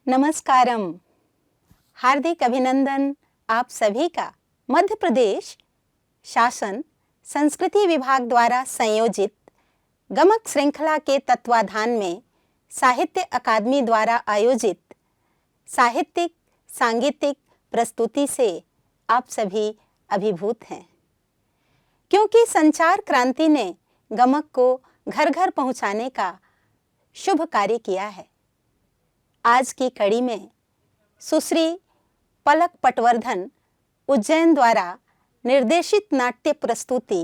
नमस्कारम। हार्दिक अभिनंदन आप सभी का मध्य प्रदेश शासन संस्कृति विभाग द्वारा संयोजित गमक श्रृंखला के तत्वाधान में साहित्य अकादमी द्वारा आयोजित साहित्यिक सांगीतिक प्रस्तुति से आप सभी अभिभूत हैं, क्योंकि संचार क्रांति ने गमक को घर घर पहुंचाने का शुभ कार्य किया है। आज की कड़ी में सुश्री पलक पटवर्धन उज्जैन द्वारा निर्देशित नाट्य प्रस्तुति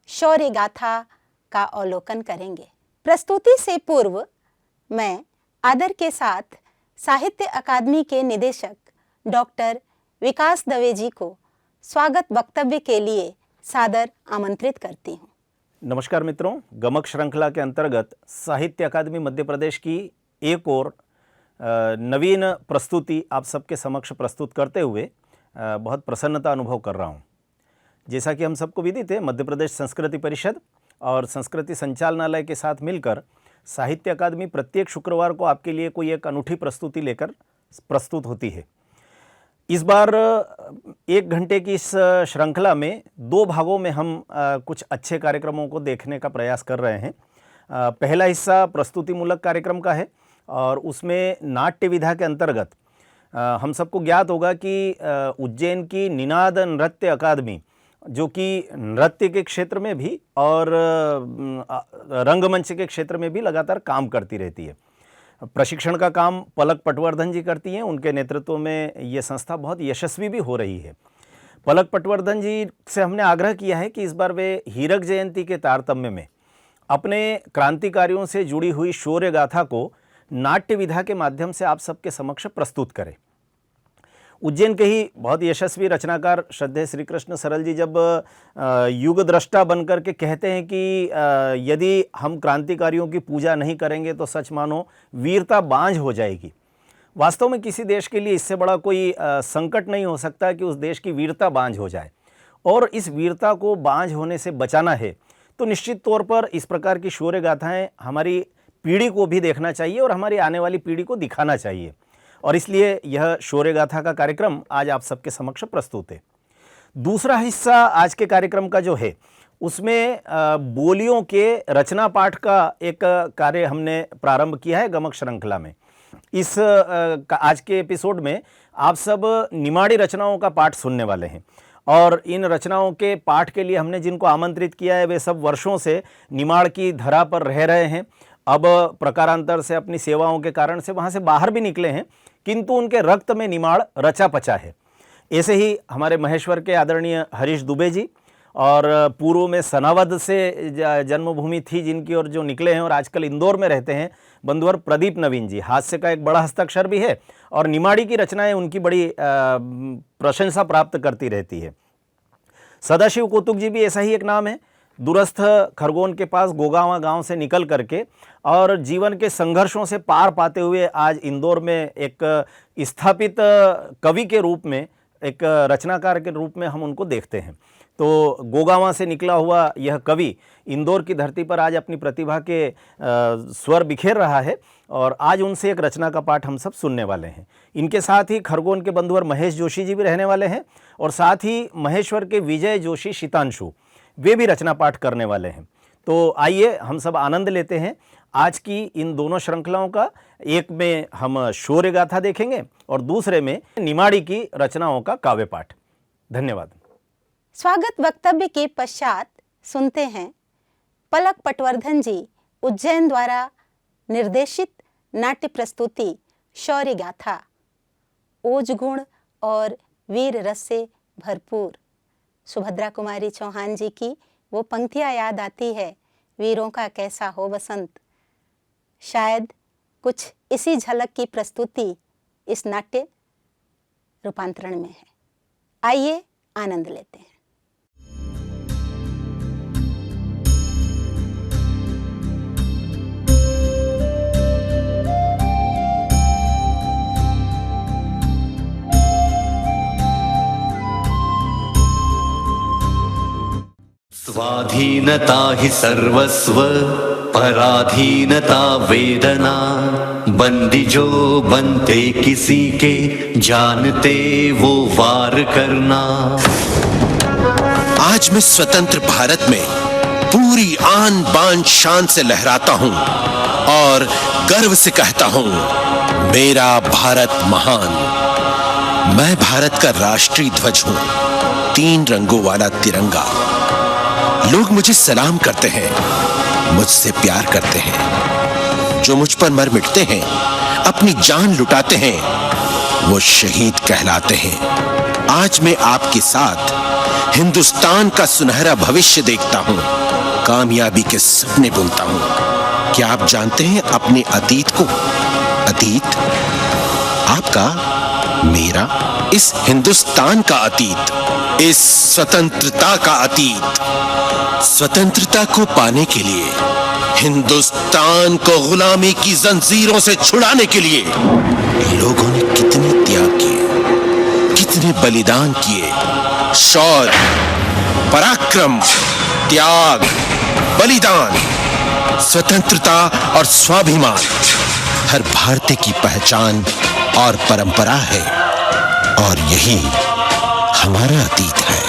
शौर्य गाथा का अवलोकन करेंगे। प्रस्तुति से पूर्व मैं आदर के साथ साहित्य अकादमी के निदेशक डॉक्टर विकास दवे जी को स्वागत वक्तव्य के लिए सादर आमंत्रित करती हूँ। नमस्कार मित्रों, गमक श्रृंखला के अंतर्गत साहित्य अकादमी मध्य प्रदेश की एक और नवीन प्रस्तुति आप सबके समक्ष प्रस्तुत करते हुए बहुत प्रसन्नता अनुभव कर रहा हूँ। जैसा कि हम सबको विदित है, मध्य प्रदेश संस्कृति परिषद और संस्कृति संचालनालय के साथ मिलकर साहित्य अकादमी प्रत्येक शुक्रवार को आपके लिए कोई एक अनूठी प्रस्तुति लेकर प्रस्तुत होती है। इस बार 1 घंटे की इस श्रृंखला में 2 भागों में हम कुछ अच्छे कार्यक्रमों को देखने का प्रयास कर रहे हैं। पहला हिस्सा प्रस्तुतिमूलक कार्यक्रम का है और उसमें नाट्य विधा के अंतर्गत हम सबको ज्ञात होगा कि उज्जैन की निनाद नृत्य अकादमी, जो कि नृत्य के क्षेत्र में भी और रंगमंच के क्षेत्र में भी लगातार काम करती रहती है। प्रशिक्षण का काम पलक पटवर्धन जी करती हैं। उनके नेतृत्व में ये संस्था बहुत यशस्वी भी हो रही है। पलक पटवर्धन जी से हमने आग्रह किया है कि इस बार वे हीरक जयंती के तारतम्य में अपने क्रांतिकारियों से जुड़ी हुई शौर्य गाथा को नाट्य विधा के माध्यम से आप सबके समक्ष प्रस्तुत करें। उज्जैन के ही बहुत यशस्वी रचनाकार श्रद्धेय श्री कृष्ण सरल जी जब युग दृष्टा बनकर के कहते हैं कि यदि हम क्रांतिकारियों की पूजा नहीं करेंगे तो सच मानो वीरता बांझ हो जाएगी। वास्तव में किसी देश के लिए इससे बड़ा कोई संकट नहीं हो सकता कि उस देश की वीरता बांझ हो जाए, और इस वीरता को बांझ होने से बचाना है तो निश्चित तौर पर इस प्रकार की शौर्य गाथाएँ हमारी पीढ़ी को भी देखना चाहिए और हमारी आने वाली पीढ़ी को दिखाना चाहिए, और इसलिए यह शौर्य गाथा का कार्यक्रम आज आप सबके समक्ष प्रस्तुत है। दूसरा हिस्सा आज के कार्यक्रम का जो है उसमें बोलियों के रचना पाठ का एक कार्य हमने प्रारंभ किया है गमक श्रृंखला में। इस आज के एपिसोड में आप सब निमाड़ी रचनाओं का पाठ सुनने वाले हैं, और इन रचनाओं के पाठ के लिए हमने जिनको आमंत्रित किया है वे सब वर्षों से निमाड़ की धरा पर रह रहे हैं। अब प्रकारांतर से अपनी सेवाओं के कारण से वहाँ से बाहर भी निकले हैं, किंतु उनके रक्त में निमाड़ रचा पचा है। ऐसे ही हमारे महेश्वर के आदरणीय हरीश दुबे जी, और पूर्व में सनावद से जन्मभूमि थी जिनकी और जो निकले हैं और आजकल इंदौर में रहते हैं, बंधुवर प्रदीप नवीन जी। हास्य का एक बड़ा हस्ताक्षर भी है और निमाड़ी की रचनाएं उनकी बड़ी प्रशंसा प्राप्त करती रहती है। सदाशिव कौतुक जी भी ऐसा ही एक नाम है। दूरस्थ खरगोन के पास गोगावा गांव से निकल करके और जीवन के संघर्षों से पार पाते हुए आज इंदौर में एक स्थापित कवि के रूप में, एक रचनाकार के रूप में हम उनको देखते हैं। तो गोगावा से निकला हुआ यह कवि इंदौर की धरती पर आज अपनी प्रतिभा के स्वर बिखेर रहा है, और आज उनसे एक रचना का पाठ हम सब सुनने वाले हैं। इनके साथ ही खरगोन के बंधुवर महेश जोशी जी भी रहने वाले हैं, और साथ ही महेश्वर के विजय जोशी शीतांशु वे भी रचना पाठ करने वाले हैं। तो आइए हम सब आनंद लेते हैं आज की इन दोनों श्रृंखलाओं का। एक में हम शौर्य गाथा देखेंगे और दूसरे में निमाड़ी की रचनाओं का काव्य पाठ। धन्यवाद। स्वागत वक्तव्य के पश्चात सुनते हैं पलक पटवर्धन जी उज्जैन द्वारा निर्देशित नाट्य प्रस्तुति शौर्य गाथा। ओज गुण और वीर रस से भरपूर सुभद्रा कुमारी चौहान जी की वो पंक्तियां याद आती है, वीरों का कैसा हो बसंत। शायद कुछ इसी झलक की प्रस्तुति इस नाट्य रूपांतरण में है। आइए आनंद लेते हैं। स्वाधीनता ही सर्वस्व, पराधीनता वेदना। बंदी जो बनते किसी के, जानते वो वार करना। आज मैं स्वतंत्र भारत में पूरी आन बान शान से लहराता हूं और गर्व से कहता हूं, मेरा भारत महान। मैं भारत का राष्ट्रीय ध्वज हूं, 3 रंगों वाला तिरंगा। लोग मुझे सलाम करते हैं, मुझसे प्यार करते हैं। जो मुझ पर मर मिटते हैं, अपनी जान लुटाते हैं, वो शहीद कहलाते हैं। आज मैं आपके साथ हिंदुस्तान का सुनहरा भविष्य देखता हूं, कामयाबी के सपने बुनता हूं। क्या आप जानते हैं अपने अतीत को? अतीत आपका, मेरा, इस हिंदुस्तान का अतीत, इस स्वतंत्रता का अतीत। स्वतंत्रता को पाने के लिए, हिंदुस्तान को गुलामी की जंजीरों से छुड़ाने के लिए लोगों ने कितने त्याग किए, कितने बलिदान किए। शौर्य, पराक्रम, त्याग, बलिदान, स्वतंत्रता और स्वाभिमान हर भारतीय की पहचान और परंपरा है, और यही हमारा अतीत है।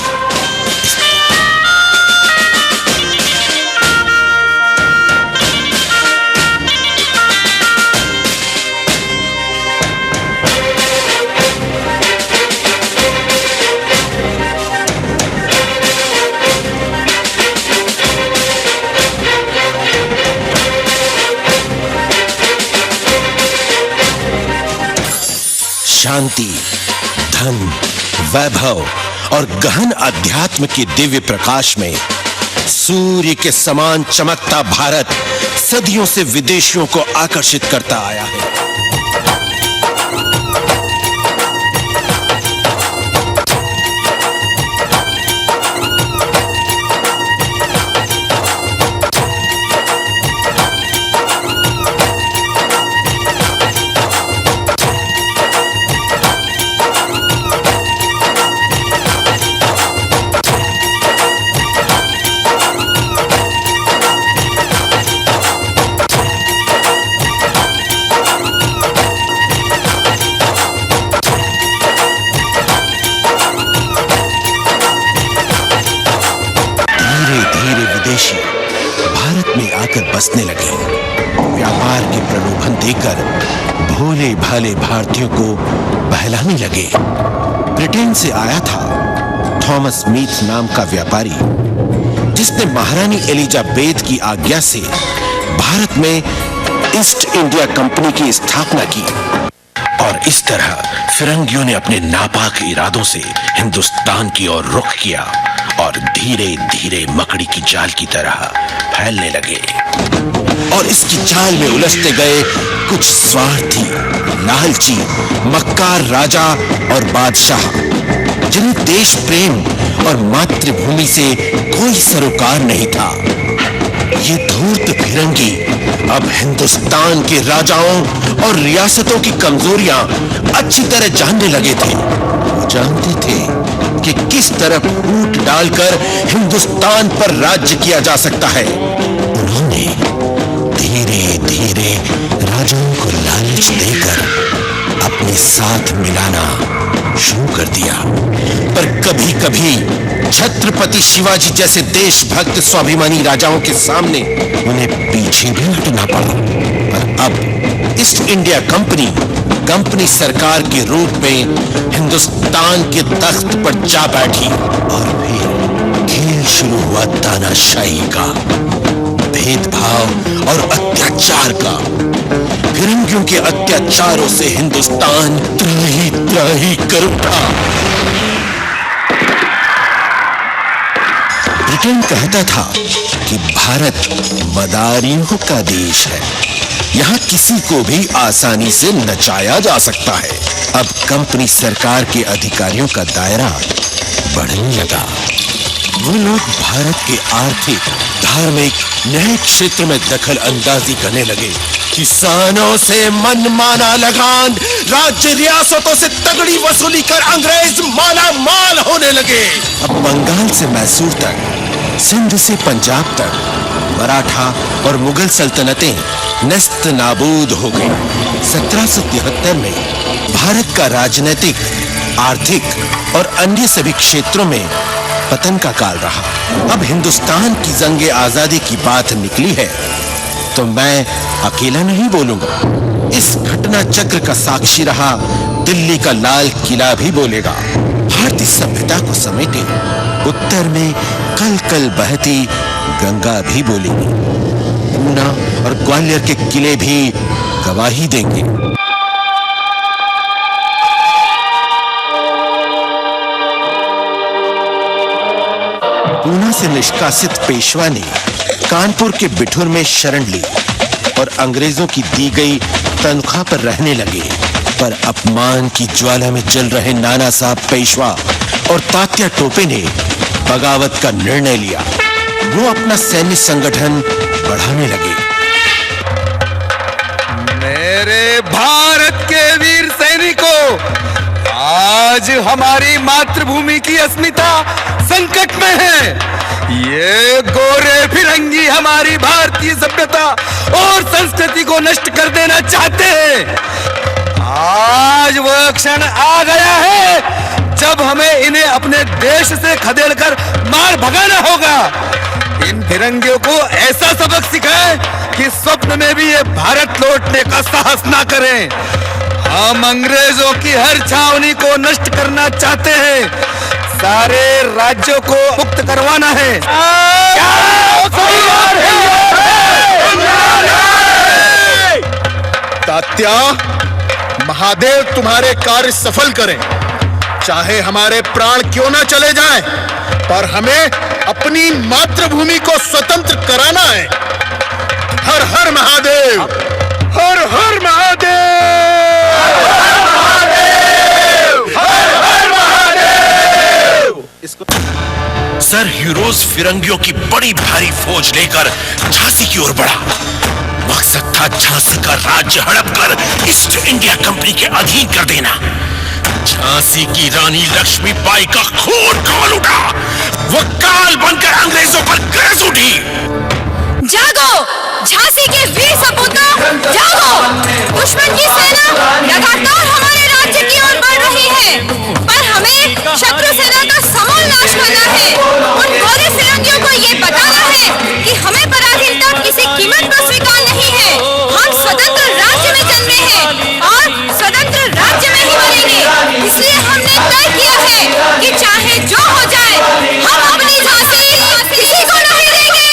शांति, धन, वैभव और गहन अध्यात्म के दिव्य प्रकाश में सूर्य के समान चमकता भारत सदियों से विदेशियों को आकर्षित करता आया है। भारत में आकर बसने लगे। व्यापार के प्रलोभन देकर भोले भाले भारतीयों को बहलाने लगे। ब्रिटेन से आया था थॉमस मीट नाम का व्यापारी, जिसने महारानी एलिजाबेथ की आज्ञा से भारत में ईस्ट इंडिया कंपनी की स्थापना की। और इस तरह फिरंगियों ने अपने नापाक इरादों से हिंदुस्तान की ओर रुख किया और धीरे धीरे मकड़ी की जाल की तरह फैलने लगे। और इसकी जाल में उलझते गए कुछ स्वार्थी, लालची, मक्कार राजा और बादशाह, जिन्हें देश प्रेम और मातृभूमि से कोई सरोकार नहीं था। ये धूर्त फिरंगी अब हिंदुस्तान के राजाओं और रियासतों की कमजोरियां अच्छी तरह जानने लगे थे। वो जानते थे कि किस तरह फूट डालकर हिंदुस्तान पर राज्य किया जा सकता है। उन्होंने धीरे धीरे राजाओं को लालच देकर अपने साथ मिलाना शुरू कर दिया। पर कभी कभी छत्रपति शिवाजी जैसे देशभक्त स्वाभिमानी राजाओं के सामने उन्हें पीछे भी हटना पड़ा। पर अब ईस्ट इंडिया कंपनी सरकार के रूप में हिंदुस्तान के तख्त पर जा बैठी। और फिर खेल शुरू हुआ तानाशाही का, भेदभाव और अत्याचार का। फिरंगियों के अत्याचारों से हिंदुस्तान त्राही त्राही कर उठा। ब्रिटेन कहता था कि भारत मदारियों का देश है, यहाँ किसी को भी आसानी से नचाया जा सकता है। अब कंपनी सरकार के अधिकारियों का दायरा बढ़ने लगा। वो लोग भारत के आर्थिक, धार्मिक, न्यायिक क्षेत्र में दखल अंदाजी करने लगे। किसानों से मनमाना लगान, राज्य रियासतों से तगड़ी वसूली कर अंग्रेज माला माल होने लगे। अब बंगाल से मैसूर तक, सिंध से पंजाब तक मराठा और मुगल सल्तनतें नेस्त नाबूद हो गई। 1773 में भारत का राजनीतिक, आर्थिक और अन्य सभी क्षेत्रों में पतन का काल रहा। अब हिंदुस्तान की जंगे आजादी की बात निकली है तो मैं अकेला नहीं बोलूंगा। इस घटना चक्र का साक्षी रहा दिल्ली का लाल किला भी बोलेगा। भारतीय सभ्यता को समेटे उत्तर में कल कल बहती गंगा भी बोलेगी। पूना और ग्वालियर के किले भी गवाही देंगे। पूना से निष्कासित पेशवा ने कानपुर के बिठूर में शरण ली और अंग्रेजों की दी गई तनख्वाह पर रहने लगे। पर अपमान की ज्वाला में जल रहे नाना साहब पेशवा और तात्या टोपे ने बगावत का निर्णय लिया। वो अपना सैन्य संगठन बढ़ाने लगे। मेरे भारत के वीर सैनिकों, आज हमारी मातृभूमि की अस्मिता संकट में है। ये गोरे फिरंगी हमारी भारतीय सभ्यता और संस्कृति को नष्ट कर देना चाहते हैं। आज वह क्षण आ गया है जब हमें इन्हें अपने देश से खदेड़कर मार भगाना होगा। इन फिरंगियों को ऐसा सबक सिखाएं कि स्वप्न में भी ये भारत लौटने का साहस ना करें। हम अंग्रेजों की हर छावनी को नष्ट करना चाहते हैं। सारे राज्यों को मुक्त करवाना है। तात्या, महादेव तुम्हारे कार्य सफल करें। चाहे हमारे प्राण क्यों ना चले जाएं, पर हमें अपनी मातृभूमि को स्वतंत्र कराना है। हर हर महादेव, हर हर महादेव, हर महादेव, हर हर महादेव। सर हीरोज फिरंगियों की बड़ी भारी फौज लेकर झांसी की ओर बढ़ा। मकसद था झांसी का राज्य हड़प कर ईस्ट इंडिया कंपनी के अधीन कर देना। झांसी की रानी लक्ष्मीबाई का खून खौल उठा। वो काल बनकर अंग्रेजों पर गरज उठी। जागो झांसी के वीर सपूतों, जागो। दुश्मन की सेना लगातार हमारे राज्य की ओर बढ़ रही है, पर हमें शत्रु सेना का समूल नाश करना है। उन गोरे फिरंगियों को ये बताना है कि हमें पराधीनता किसी कीमत पर स्वीकार नहीं है। हम स्वतंत्र राज्य में जन्मे हैं और स्वतंत्र राज्य में ही मरेंगे। इसलिए हमने तय किया है कि चाहे जो हो जाए, हम अपनी झांसी किसी को नहीं देंगे।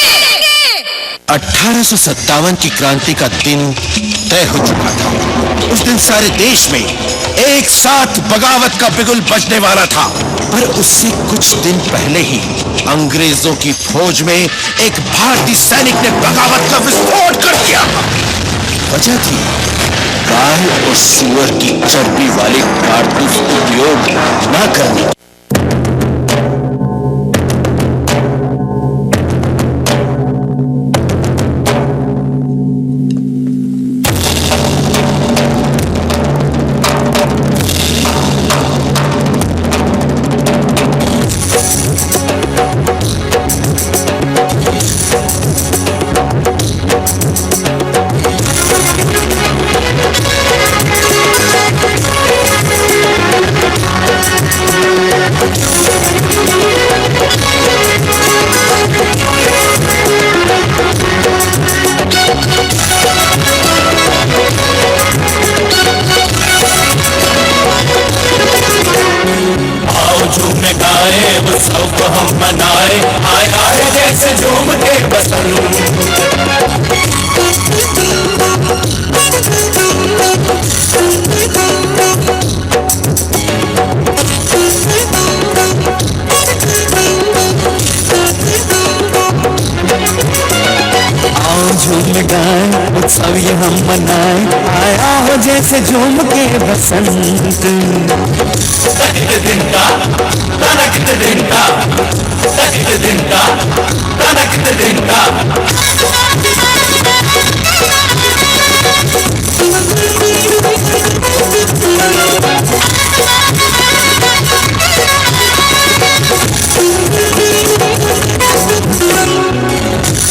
1857 की क्रांति का दिन तय हो चुका था। उस दिन सारे देश में एक साथ बगावत का बिगुल बजने वाला था। पर उससे कुछ दिन पहले ही अंग्रेजों की फौज में एक भारतीय सैनिक ने बगावत का विस्फोट कर दिया। वजह थी गाय और सूअर की चर्बी वाले कारतूस उपयोग न करने की। उत्सव ये हम मनाए, आया हो जैसे झूम के बसंत।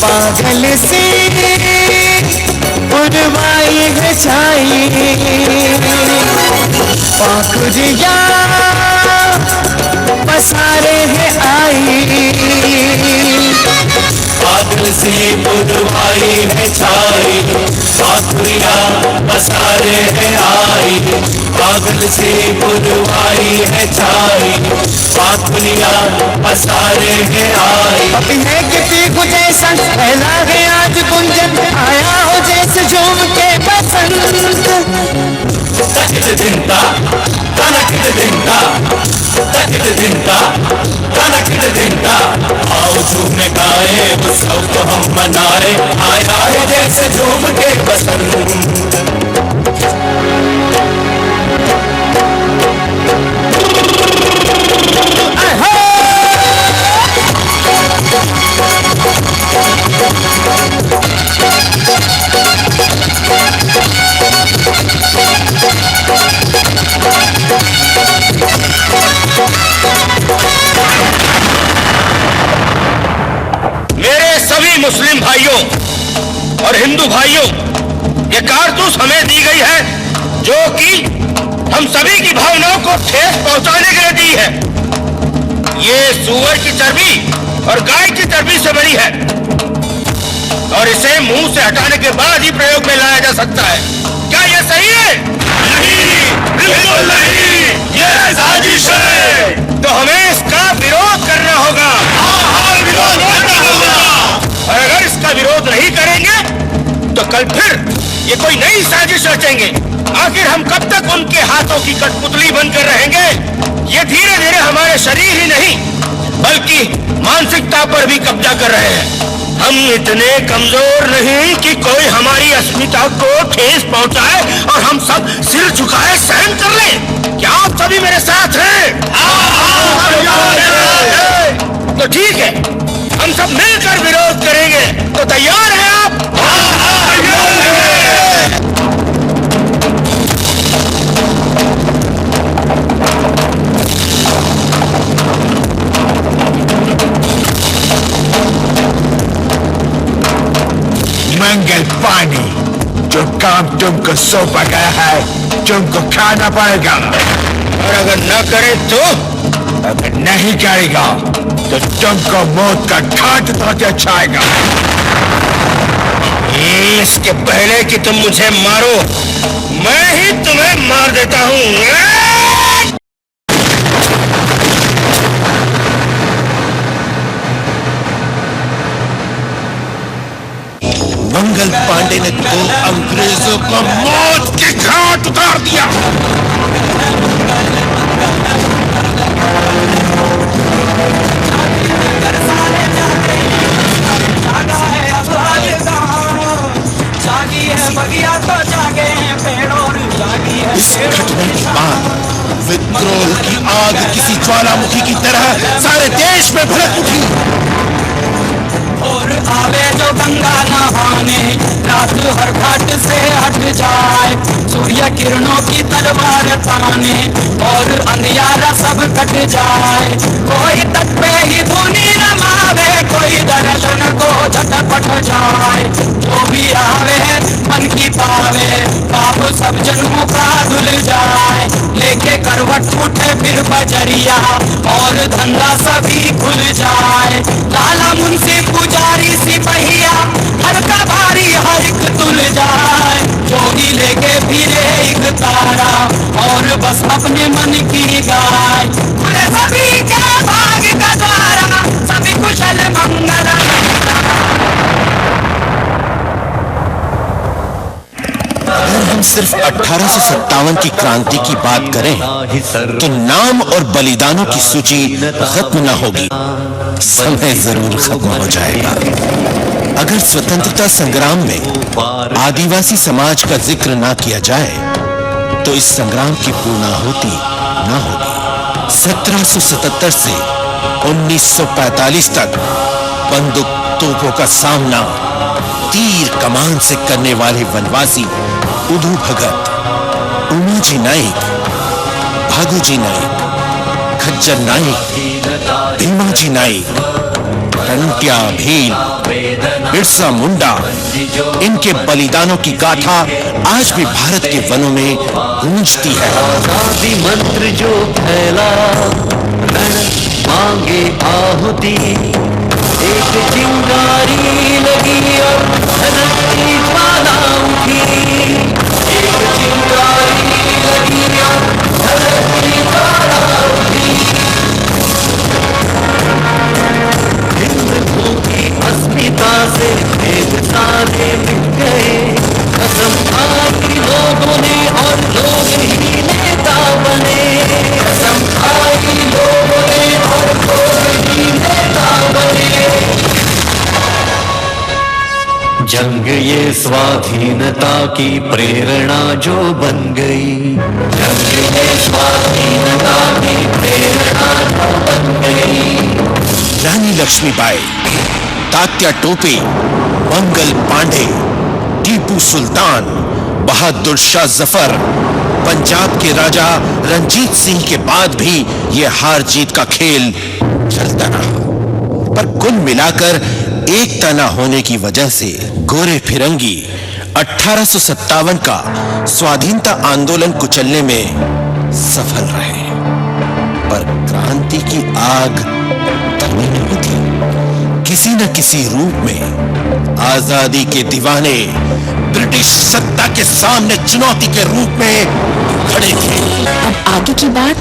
पागल से पाखुरिया पसारे है आई, बादल से बुधवाई है छाई, पाखुरिया पसारे है आई, बादल से बुधवाई है छाई, पाखुरिया पसारे है आई। अभी है किसी को जैसा फैला है आज गुंजन, आया हो जैसे झूम के बसंत। तकित दिनता तनकित दिनता, तकित दिनता तनकित दिनता, आओ झूमे गाए उत्सव को हम मनाए, आया है जैसे झूम के बसंत। मेरे सभी मुस्लिम भाइयों और हिंदू भाइयों, ये कारतूस हमें दी गई है जो कि हम सभी की भावनाओं को ठेस पहुंचाने के लिए दी है। ये सूअर की चर्बी और गाय की चर्बी से बनी है और इसे मुंह से हटाने के बाद ही प्रयोग में लाया जा सकता है। क्या यह सही है? नहीं, बिल्कुल नहीं, यह साजिश है। तो हमें इसका विरोध करना होगा। विरोध करना होगा। और अगर इसका विरोध नहीं करेंगे तो कल फिर ये कोई नई साजिश रचेंगे। आखिर हम कब तक उनके हाथों की कठपुतली बनकर रहेंगे? ये धीरे धीरे हमारे शरीर ही नहीं बल्कि मानसिकता पर भी कब्जा कर रहे हैं। हम इतने कमजोर नहीं कि कोई हमारी अस्मिता को ठेस पहुंचाए और हम सब सिर झुकाए सहन कर लें। क्या आप सभी मेरे साथ हैं? तो ठीक है, हम सब मिलकर विरोध करेंगे। तो तैयार हैं आप? मंगल पानी, जो काम तुमको सौंपा गया है तुमको खाना पड़ेगा, और अगर न करे तो? अगर नहीं करेगा तो तुमको मौत का घाट उतरके छाएगा। इसके पहले कि तुम मुझे मारो, मैं ही तुम्हें मार देता हूँ। मंगल पांडे ने तो अंग्रेजों को मौत के घाट उतार दिया। इस घटना के बाद विद्रोह की आग किसी ज्वालामुखी की तरह सारे देश में भड़क उठी। और आवे जो गंगा नहाने, रात हर घाट से हट जाए, सूर्य किरणों की तलवार ताने और अंधियारा सब कट जाए। कोई तट पे ही धुनी रमावे, कोई दर्शन को झटपट जाए। जो भी आवे मन की पावे, पाप सब जन्मों का धुल जाए। लेके करवट उठे फिर बजरिया और धंधा सभी खुल जाए। लाला मुंशी पुजारी सिपहिया हर का भारी हर एक तुल जाए। जोगी लेके फिरे एक तारा और बस अपने मन की गाय। खुले सभी के भाग का द्वारा, सभी कुशल मंगल। अगर हम सिर्फ 1857 की क्रांति की बात करें तो नाम और बलिदानों की सूची खत्म न होगी। समय जरूर खत्म हो जाएगा। अगर स्वतंत्रता संग्राम में आदिवासी समाज का जिक्र ना किया जाए तो इस संग्राम की पूर्णाहुति ना होगी। 1777 से 1945 तक बंदूक तोपों का सामना तीर कमान से करने वाले वनवासी उधू भगत, उमाजी नाइक, भागुजी नाइक, खज्जर नाइक, भीमाजी नाइक, टंट्या भील, बिरसा मुंडा, इनके बलिदानों की गाथा आज भी भारत के वनों में गूंजती है। आजादी मंत्र जो फैला, रण मांगे आहुति, एक चिंगारी लगी और धनक की ज्वाला उठी, एक चिंगारी लगी और धनक की ज्वाला उठी। हिंदुओं की अस्मिता से भेद सारे मिट गए, कसम खाई लोगों ने और लोग ही नेता बने, कसम खाई लोगों ने और लोग ही नेता बने। जंग ये स्वाधीनता की प्रेरणा जो बन गई, जंग ये स्वाधीनता की प्रेरणा जो बन गई। रानी लक्ष्मीबाई, तात्या टोपे, मंगल पांडे, टीपू सुल्तान, बहादुर शाह जफर, पंजाब के राजा रंजीत सिंह के बाद भी यह हार जीत का खेल चलता रहा। पर कुल मिलाकर एकता न होने की वजह से गोरे फिरंगी 1857 का स्वाधीनता आंदोलन कुचलने में सफल रहे। पर क्रांति की आग थमी नहीं थी। किसी न किसी रूप में आजादी के दीवाने ब्रिटिश सत्ता के सामने चुनौती के रूप में खड़े थे। अब आगे की बात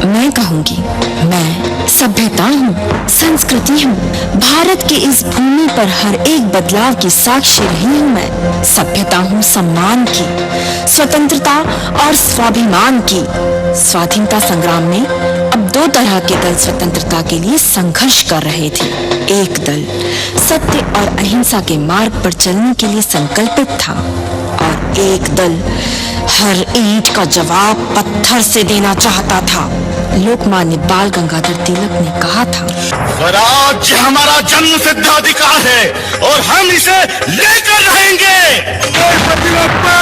मैं कहूंगी। मैं सभ्यता हूँ, संस्कृति हूँ। भारत की इस भूमि पर हर एक बदलाव की साक्षी रही हूँ। मैं सभ्यता हूँ सम्मान की, स्वतंत्रता और स्वाभिमान की। स्वाधीनता संग्राम में अब दो तरह के दल स्वतंत्रता के लिए संघर्ष कर रहे थे। एक दल सत्य और अहिंसा के मार्ग पर चलने के लिए संकल्पित था और एक दल हर ईंट का जवाब पत्थर से देना चाहता था। लोकमान्य बाल गंगाधर तिलक ने कहा था, स्वराज्य हमारा जन्म सिद्ध अधिकार है और हम इसे लेकर रहेंगे। गणपति बप्पा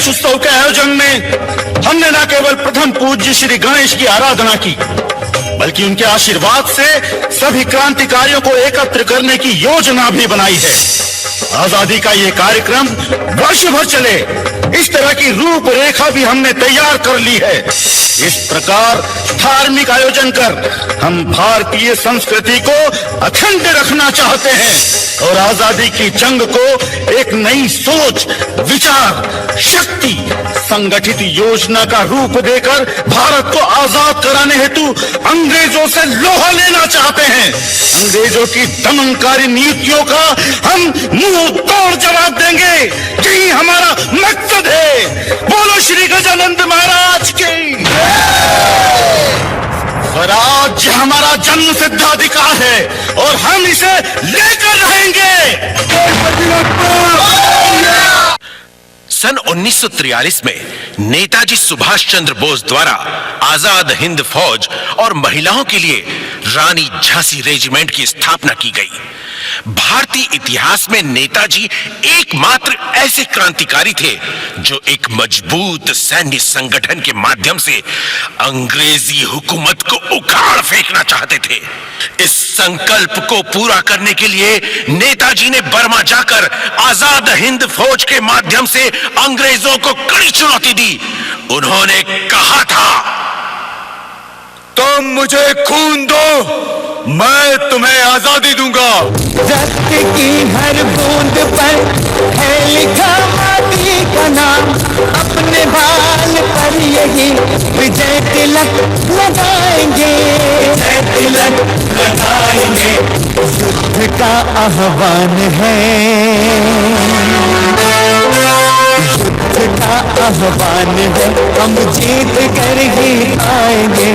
उत्सव के आयोजन में हमने न केवल प्रथम पूज्य श्री गणेश की आराधना की, बल्कि उनके आशीर्वाद से सभी क्रांतिकारियों को एकत्र करने की योजना भी बनाई है। आजादी का ये कार्यक्रम वर्ष भर चले, इस तरह की रूपरेखा भी हमने तैयार कर ली है। इस प्रकार धार्मिक आयोजन कर हम भारतीय संस्कृति को अखंड रखना चाहते हैं और आजादी की जंग को एक नई सोच, विचार, शक्ति, संगठित योजना का रूप देकर भारत को आजाद कराने हेतु अंग्रेजों से लोहा लेना चाहते हैं। अंग्रेजों की दमनकारी नीतियों का हम मुंह तोड़ जवाब देंगे। यही हमारा मकसद है। बोलो श्री गजानंद महाराज की। स्वराज्य हमारा जन्म सिद्ध अधिकार है और हम इसे लेकर रहेंगे। सन 1943 में नेताजी सुभाष चंद्र बोस द्वारा आजाद हिंद फौज और महिलाओं के लिए रानी झांसी रेजिमेंट की स्थापना की गई। भारतीय इतिहास में नेताजी एकमात्र ऐसे क्रांतिकारी थे जो एक मजबूत सैन्य संगठन के माध्यम से अंग्रेजी हुकूमत को उखाड़ फेंकना चाहते थे। इस संकल्प को पूरा करने के लिए नेताजी ने बर्मा जाकर आजाद हिंद फौज के माध्यम से अंग्रेजों को कड़ी चुनौती दी। उन्होंने कहा था, तुम मुझे खून दो, मैं तुम्हें आजादी दूंगा। रक्त की हर बूंद पर है लिखा माटी का नाम, अपने बाल पर यही विजय तिलक लगाएंगे, विजय तिलक लगाएंगे। युद्ध का आह्वान है, युद्ध का आह्वान है, हम जीत कर ही आएंगे।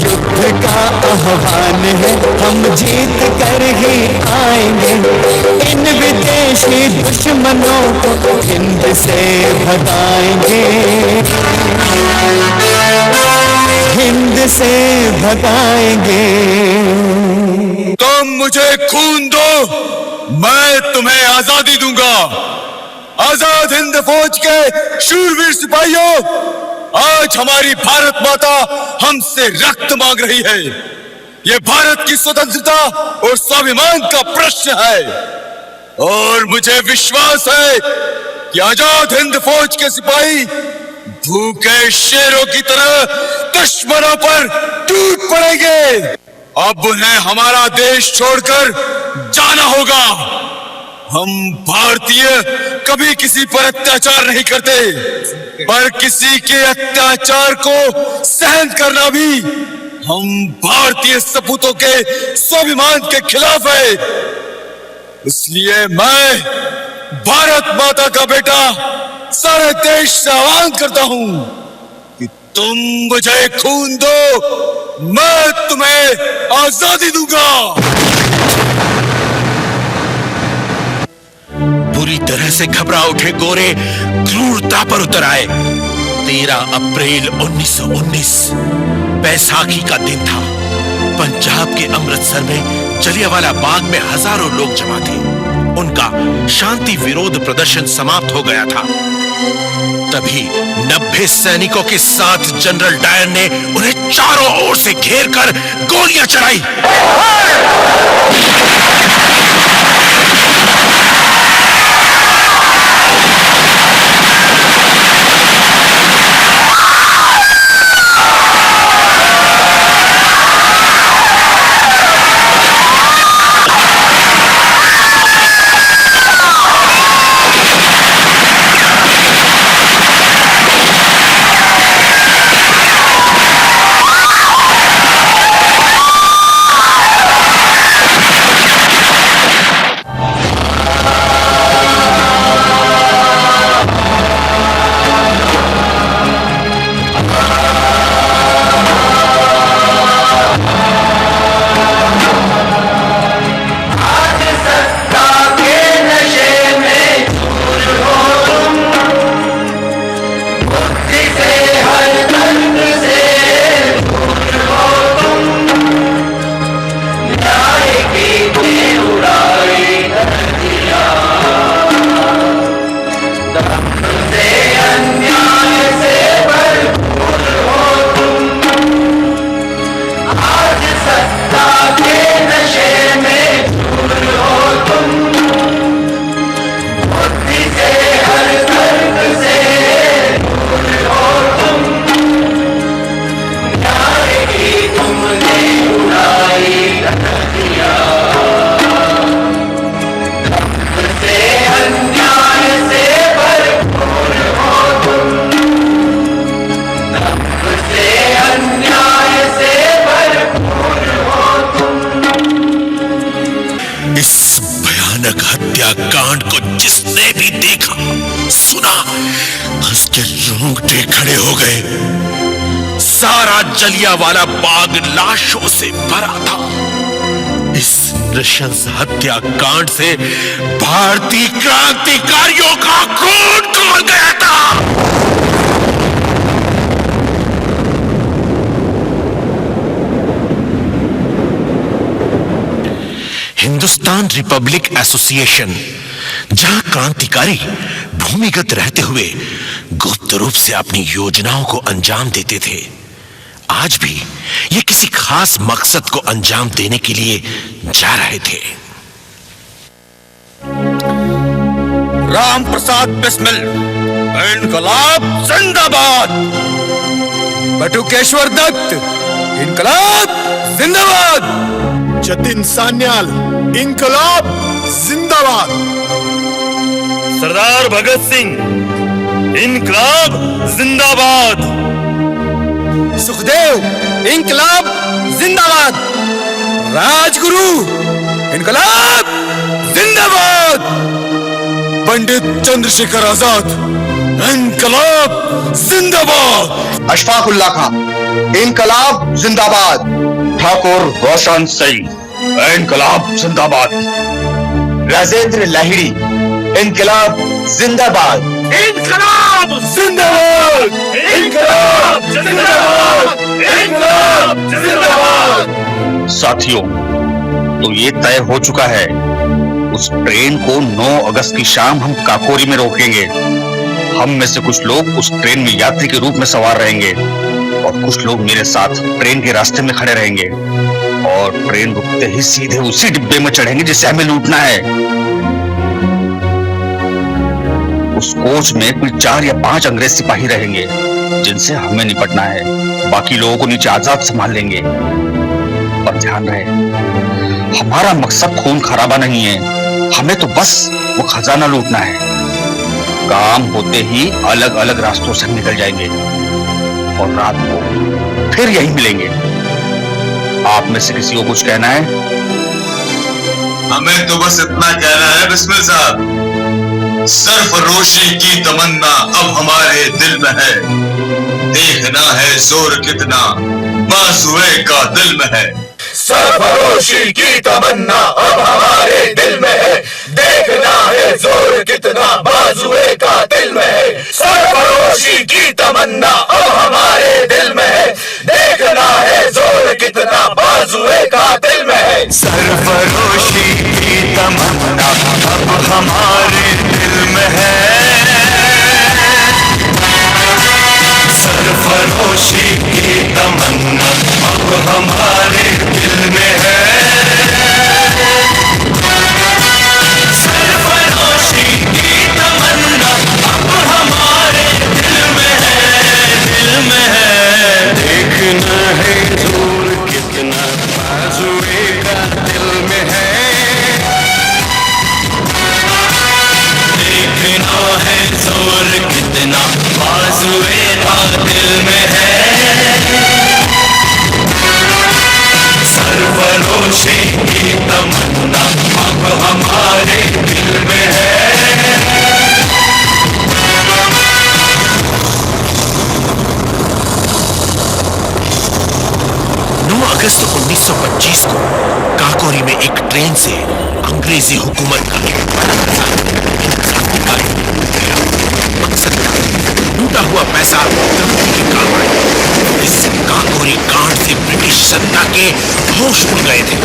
युद्ध का आह्वान है, हम जीत कर ही आएंगे। इन विदेशी दुश्मनों को हिंद से भगाएंगे, हिंद से भगाएंगे। तुम मुझे खून दो, मैं तुम्हें आजादी दूंगा। आजाद हिंद फौज के शूरवीर सिपाहियों, आज हमारी भारत माता हमसे रक्त मांग रही है। ये भारत की स्वतंत्रता और स्वाभिमान का प्रश्न है, और मुझे विश्वास है कि आजाद हिंद फौज के सिपाही भूखे शेरों की तरह दुश्मनों पर टूट पड़ेंगे। अब उन्हें हमारा देश छोड़कर जाना होगा। हम भारतीय कभी किसी पर अत्याचार नहीं करते, पर किसी के अत्याचार को सहन करना भी हम भारतीय सपूतों के स्वाभिमान के खिलाफ है। इसलिए मैं भारत माता का बेटा सारे देश से आह्वान करता हूं कि तुम मुझे खून दो, मैं तुम्हें आजादी दूंगा। बुरी तरह से घबरा उठे गोरे क्रूरता पर उतर आए। 13 अप्रैल 1919 बैसाखी का दिन था। पंजाब के अमृतसर में जलियांवाला बाग में हजारों लोग जमा थे। उनका शांति विरोध प्रदर्शन समाप्त हो गया था। तभी 90 सैनिकों के साथ जनरल डायर ने उन्हें चारों ओर से घेरकर गोलियां चलाई। हत्याकांड को जिसने भी देखा सुना, उसके रोंगटे खड़े हो गए। सारा जलियांवाला बाग लाशों से भरा था। इस नृशंस हत्याकांड से भारतीय क्रांतिकारियों का खून खौल गया था। हिंदुस्तान रिपब्लिक एसोसिएशन, जहां क्रांतिकारी भूमिगत रहते हुए गुप्त रूप से अपनी योजनाओं को अंजाम देते थे, आज भी ये किसी खास मकसद को अंजाम देने के लिए जा रहे थे। राम प्रसाद बिस्मिल, इनकलाब जिंदाबाद। बटुकेश्वर दत्त, इनकलाब जिंदाबाद। जतिन सान्याल, इनकलाब जिंदाबाद। सरदार भगत सिंह, इनकलाब जिंदाबाद। सुखदेव, इनकलाब जिंदाबाद। राजगुरु, इनकलाब जिंदाबाद। पंडित चंद्रशेखर आजाद, इनकलाब जिंदाबाद। अशफाकुल्ला खां, इनकलाब जिंदाबाद। ठाकुर रोशन सिंह, इनकलाब जिंदाबाद। राजेंद्र लाहिड़ी, इनकलाब जिंदाबाद। इनकलाब जिंदाबाद। इनकलाब जिंदाबाद। इनकलाब जिंदाबाद। साथियों, तो ये तय हो चुका है, उस ट्रेन को 9 अगस्त की शाम हम काकोरी में रोकेंगे। हम में से कुछ लोग उस ट्रेन में यात्री के रूप में सवार रहेंगे और कुछ लोग मेरे साथ ट्रेन के रास्ते में खड़े रहेंगे और ट्रेन रुकते ही सीधे उसी डिब्बे में चढ़ेंगे जिसे हमें लूटना है। उस कोच में कुल 4 या 5 अंग्रेज सिपाही रहेंगे जिनसे हमें निपटना है। बाकी लोगों को नीचे आजाद संभाल लेंगे। और ध्यान रहे, हमारा मकसद खून खराबा नहीं है, हमें तो बस वो खजाना लूटना है। काम होते ही अलग अलग रास्तों से निकल जाएंगे और रात को फिर यहीं मिलेंगे। आप में से किसी को कुछ कहना है? हमें तो बस इतना कहना है बिस्मिल साहब, सरफरोशी की तमन्ना अब हमारे दिल में है। देखना है जोर कितना बाजुए का दिल में है। सरफरोशी की तमन्ना अब हमारे दिल में है। देखना है जोर कितना बाजुए का दिल में है। सरफरोशी की तमन्ना अब हमारे दिल में है। देखना है जोर कितना बाजुए का दिल में है। सरफरोशी की तमन्ना अब हमारे दिल में है। सरफरोशी की तमन्ना अब हमारे दिल में है। सरफरोशी की तमन्ना अब हमारे दिल में है, दिल में है। देखना है जोर कितना बाजुए का दिल में है। देखना है जोर कितना बाजुए का दिल में है। सरफरोशी की तमन्ना अब हमारे दिल में है। अगस्त 1925 को काकोरी में एक ट्रेन से अंग्रेजी हुकूमत का एक बड़ा मकसद था लूटा हुआ पैसा कंपनी के काम आए। इस काकोरी कांड से ब्रिटिश सत्ता के होश उड़ गए थे।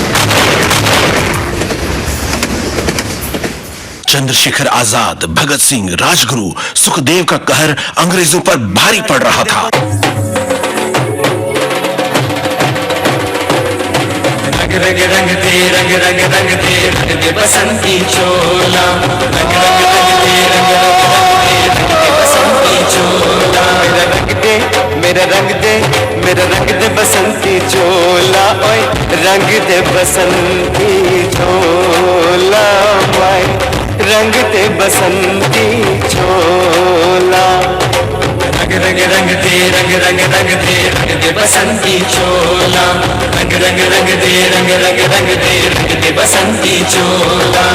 चंद्रशेखर आजाद, भगत सिंह, राजगुरु, सुखदेव का कहर अंग्रेजों पर भारी पड़ रहा था। रंग रंग दे रंग रंग रंग दे रंग दे बसंती चोला। रंग रंग रंग दे रंग रंग रंग दे रंग दे बसंती चोला। मेरा रंग दे मेरा रंग दे मेरा रंग दे बसंती चोला। ओए रंग दे बसंती चोला। ओए रंग दे बसंती चोला। रंग रंग रंग दे रंग रंग रंग दे रंग दे बसंती चोला। रंग रंग रंग दे रंग रंग रंग दे रंग दे बसंती चोला।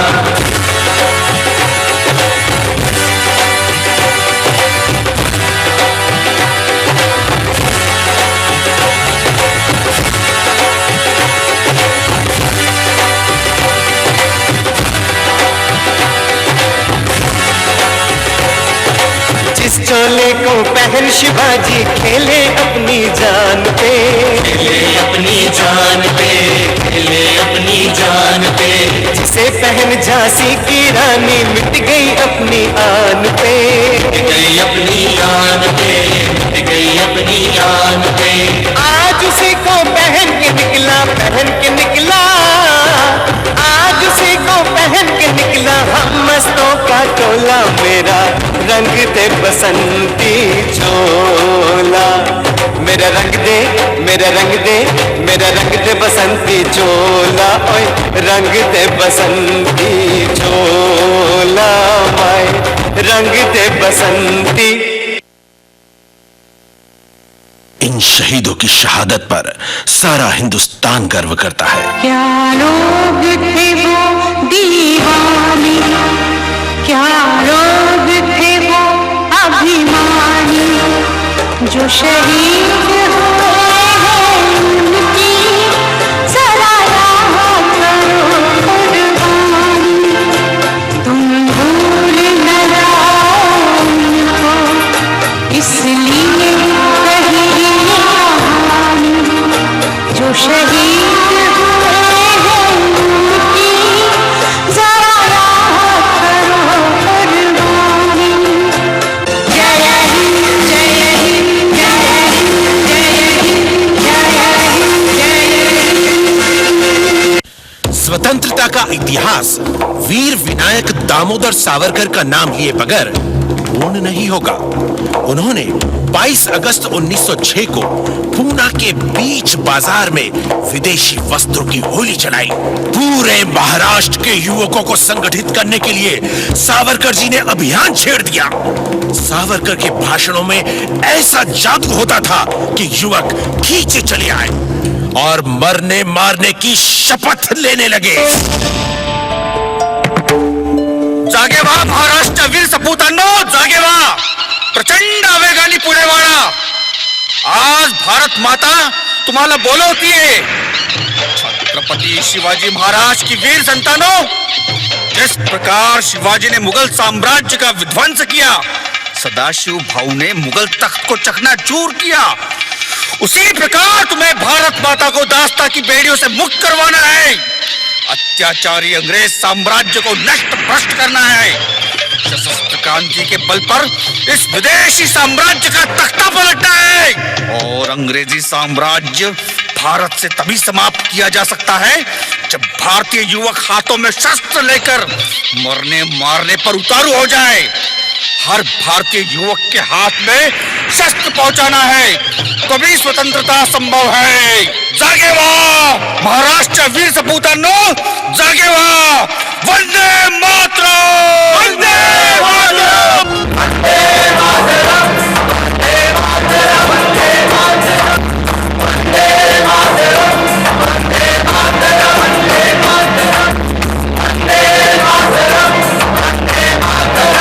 जिस चोले को पहन शिवाजी खेले अपनी जान पे, खेले अपनी जान पे, खेले अपनी जान पे। जिसे पहन झांसी की रानी मिट गई अपनी आन पे, मिट गई अपनी आन पे, मिट गई अपनी आन पे। आज उसी को पहन के निकला, पहन के निकला, आज उसी को पहन के निकला हम मस्तों का टोला। मेरा रंग दे बसंती चोला, मेरा रंग दे, मेरा रंग दे, मेरा रंग दे बसंती चोला। ओए रंग दे बसंती चोला, माय रंग दे बसंती। इन शहीदों की शहादत पर सारा हिंदुस्तान गर्व करता है। क्या लोग थे वो दीवाने, क्या लोग थे वो अभिमानी, जो शहीद हुए हैं उनकी जरा याद करो कुर्बानी। तुम भूल न जाओ उनको, इसलिए कही कहानी, जो शहीद स्वतंत्रता का इतिहास वीर विनायक दामोदर सावरकर का नाम लिए बगैर पूर्ण नहीं होगा। उन्होंने 22 अगस्त 1906 को पूना के बीच बाजार में विदेशी वस्त्रों की होली चलाई। पूरे महाराष्ट्र के युवकों को संगठित करने के लिए सावरकर जी ने अभियान छेड़ दिया। सावरकर के भाषणों में ऐसा जादू होता था कि युवक खींचे चले आए और मरने मारने की शपथ लेने लगे। जागे व्हा महाराष्ट्र वीर सपूतांनो, जागे व्हा प्रचंड आवेगाने पुढे वाळा। आज भारत माता तुम्हाला बोलवतीये। छत्रपती शिवाजी महाराज की वीर संतानों, जिस प्रकार शिवाजी ने मुगल साम्राज्य का विध्वंस किया, सदाशिव भाऊ ने मुगल तख्त को चकनाचूर किया, उसी प्रकार तुम्हें भारत माता को दास्ता की बेड़ियों से मुक्त करवाना है। अत्याचारी अंग्रेज साम्राज्य को नष्ट भ्रष्ट करना है। सशस्त्र क्रांति के बल पर इस विदेशी साम्राज्य का तख्ता पलटना है। और अंग्रेजी साम्राज्य भारत से तभी समाप्त किया जा सकता है जब भारतीय युवक हाथों में शस्त्र लेकर मरने मारने पर उतारू हो जाए। हर भारतीय युवक के हाथ में शस्त्र पहुंचाना है, तभी स्वतंत्रता संभव है। जागे व्हा महाराष्ट्र वीर सपूतांनो, जागे व्हा। वंदे मातरम, वंदे मातरम, वंदे मातरम, वंदे मातरम, वंदे मातरम, वंदे मातरम, वंदे मातरम, वंदे मातरम, वंदे मातरम, वंदे मातरम,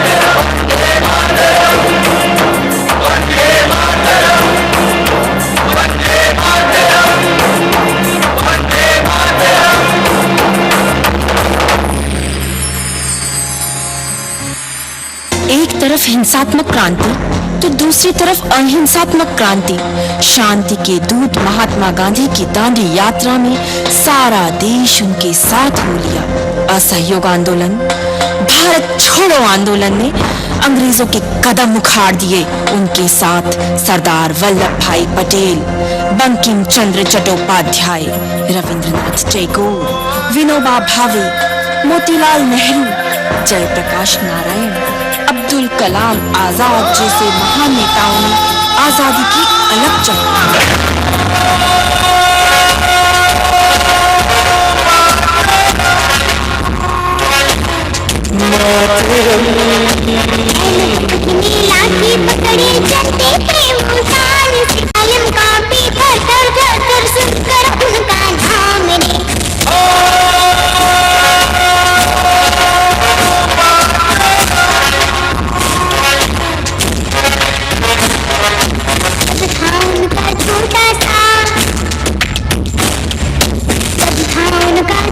वंदे मातरम, वंदे मातरम, वंदे मातरम, वंदे मातरम, वंदे मातरम। एक तरफ हिंसात्मक क्रांति तो दूसरी तरफ अहिंसात्मक क्रांति। शांति के दूत महात्मा गांधी की दांडी यात्रा में सारा देश उनके साथ हो लिया। असहयोग आंदोलन, भारत छोड़ो आंदोलन ने अंग्रेजों के कदम उखाड़ दिए। उनके साथ सरदार वल्लभ भाई पटेल, बंकिम चंद्र चट्टोपाध्याय, रविंद्रनाथ टैगोर, विनोबा भावे, मोतीलाल नेहरू, जयप्रकाश नारायण, अब्दुल कलाम आजाद जैसे महान नेताओं ने आजादी की अलग चमक। लाठी पकड़े चलते थे वो शान से, कायम कांपे थर थर थर सुनकर उनका नाम रे।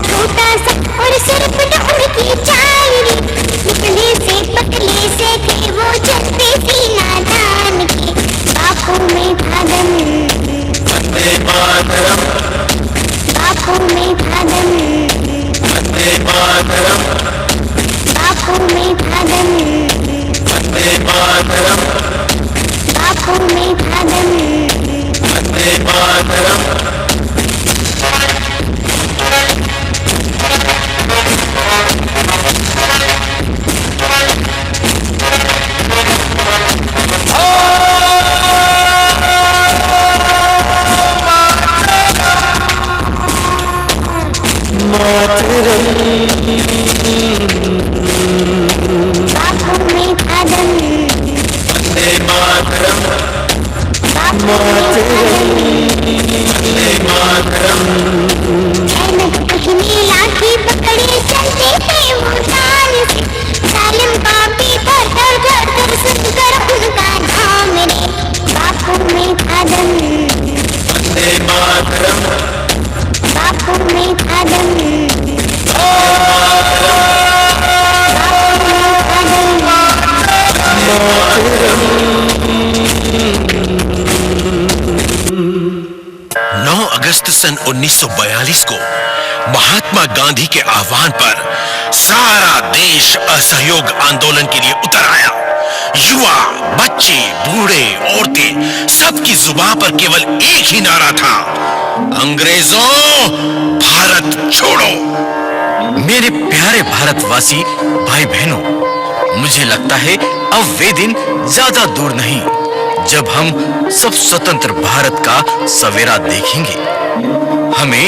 छोटा सा और सिर पर उनकी चाल, निकले से पतले से थे वो चल लाठी पकड़े चलते थे वो चाल से, जालिम का भी थर थर थर थर सुनकर उनका नाम रे, बापू में था दम, बापू में था दम, अगस्त सन 1942 को महात्मा गांधी के आह्वान पर सारा देश असहयोग आंदोलन के लिए उतर आया। युवा, बच्चे, बूढ़े, औरतें, सबकी जुबान पर केवल एक ही नारा था, अंग्रेजों भारत छोड़ो। मेरे प्यारे भारतवासी भाई बहनों, मुझे लगता है अब वे दिन ज्यादा दूर नहीं जब हम सब स्वतंत्र भारत का सवेरा देखेंगे। हमें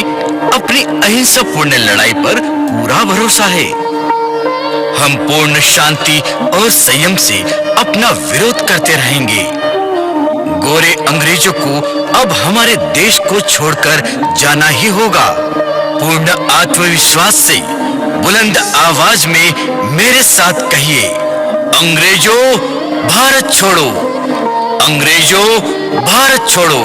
अपनी अहिंसा पूर्ण लड़ाई पर पूरा भरोसा है। हम पूर्ण शांति और संयम से अपना विरोध करते रहेंगे। गोरे अंग्रेजों को अब हमारे देश को छोड़कर जाना ही होगा। पूर्ण आत्मविश्वास से बुलंद आवाज में मेरे साथ कहिए, अंग्रेजों भारत छोड़ो, अंग्रेजों भारत छोड़ो,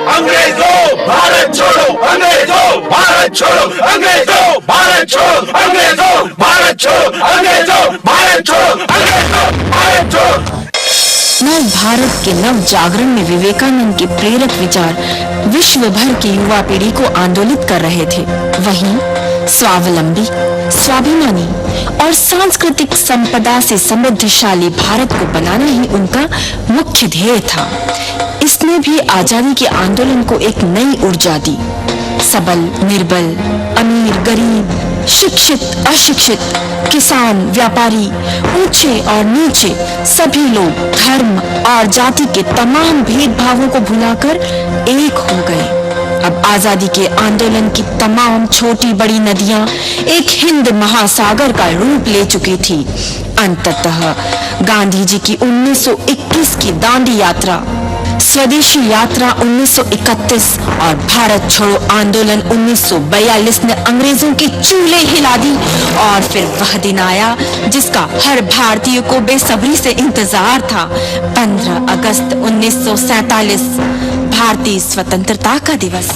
अंग्रेजों भारत छोड़ो, अंग्रेजों भारत छोड़ो, अंग्रेजों भारत छोड़ो, अंग्रेजों भारत छोड़ो, अंग्रेजों भारत छोड़ो, अंग्रेजों भारत छोड़ो। नव भारत के नव जागरण में विवेकानंद के प्रेरक विचार विश्व भर की युवा पीढ़ी को आंदोलित कर रहे थे। वहीं स्वावलंबी, स्वाभिमानी और सांस्कृतिक संपदा से समृद्धशाली भारत को बनाना ही उनका मुख्य ध्येय था। इसने भी आजादी के आंदोलन को एक नई ऊर्जा दी। सबल, निर्बल, अमीर, गरीब, शिक्षित, अशिक्षित, किसान, व्यापारी, ऊंचे और नीचे सभी लोग धर्म और जाति के तमाम भेदभावों को भुलाकर एक हो गए। अब आजादी के आंदोलन की तमाम छोटी बड़ी नदियां एक हिंद महासागर का रूप ले चुकी थी। अंततः गांधी जी की 1921 की दांडी यात्रा, स्वदेशी यात्रा 1931 और भारत छोड़ो आंदोलन 1942 ने अंग्रेजों के चूल्हे हिला दी। और फिर वह दिन आया जिसका हर भारतीय को बेसब्री से इंतजार था, 15 अगस्त 1947, भारतीय स्वतंत्रता का दिवस।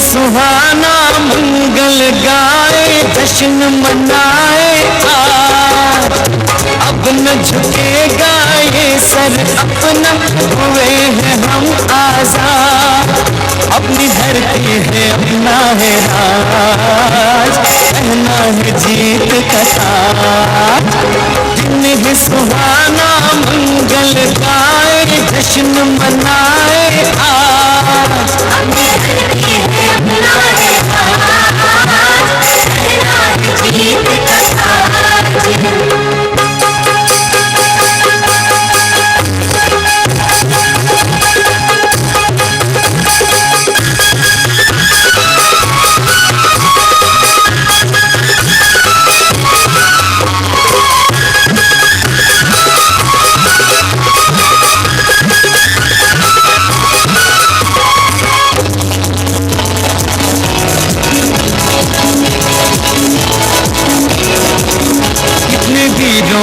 सुहाना मंगल गाए, जश्न मनाए आज, अब न झुकेगा ये सर अपना, हुए हैं हम आजाद। अपनी धरती है, अपना है राज, कहना है जीत का ताज। दिन है सुहाना मंगल गाए, जश्न मनाए आज, अपनी धरती है, अपना है राज, कहना है जीत का ताज।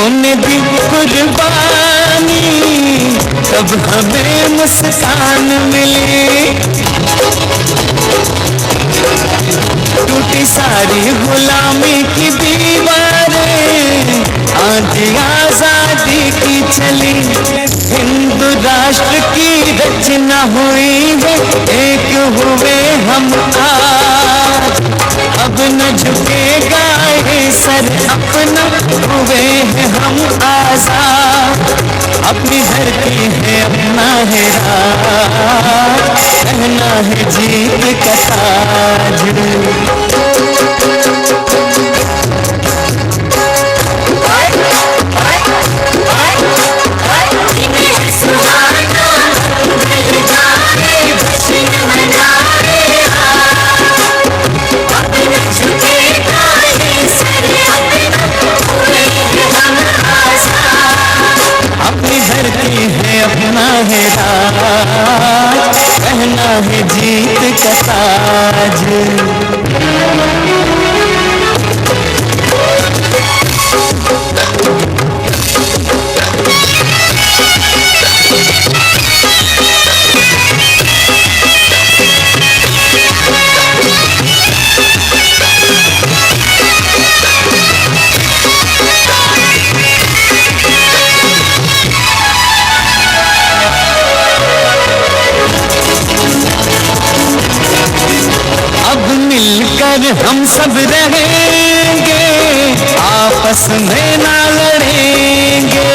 ने दी कुर्बानी, तब हमें मुस्कान मिली। टूटी सारी गुलामी की दीवारें, आंधी आजादी की चली। हिंदू राष्ट्र की रचना हुई है, एक हुए हम आज। अब न झुकेगा ये सर अपना, हुए हैं हम आजाद। अपनी धरती है, अपना है राज, कहना है जीत का ताज। और हम सब रहेंगे आपस में ना लड़ेंगे,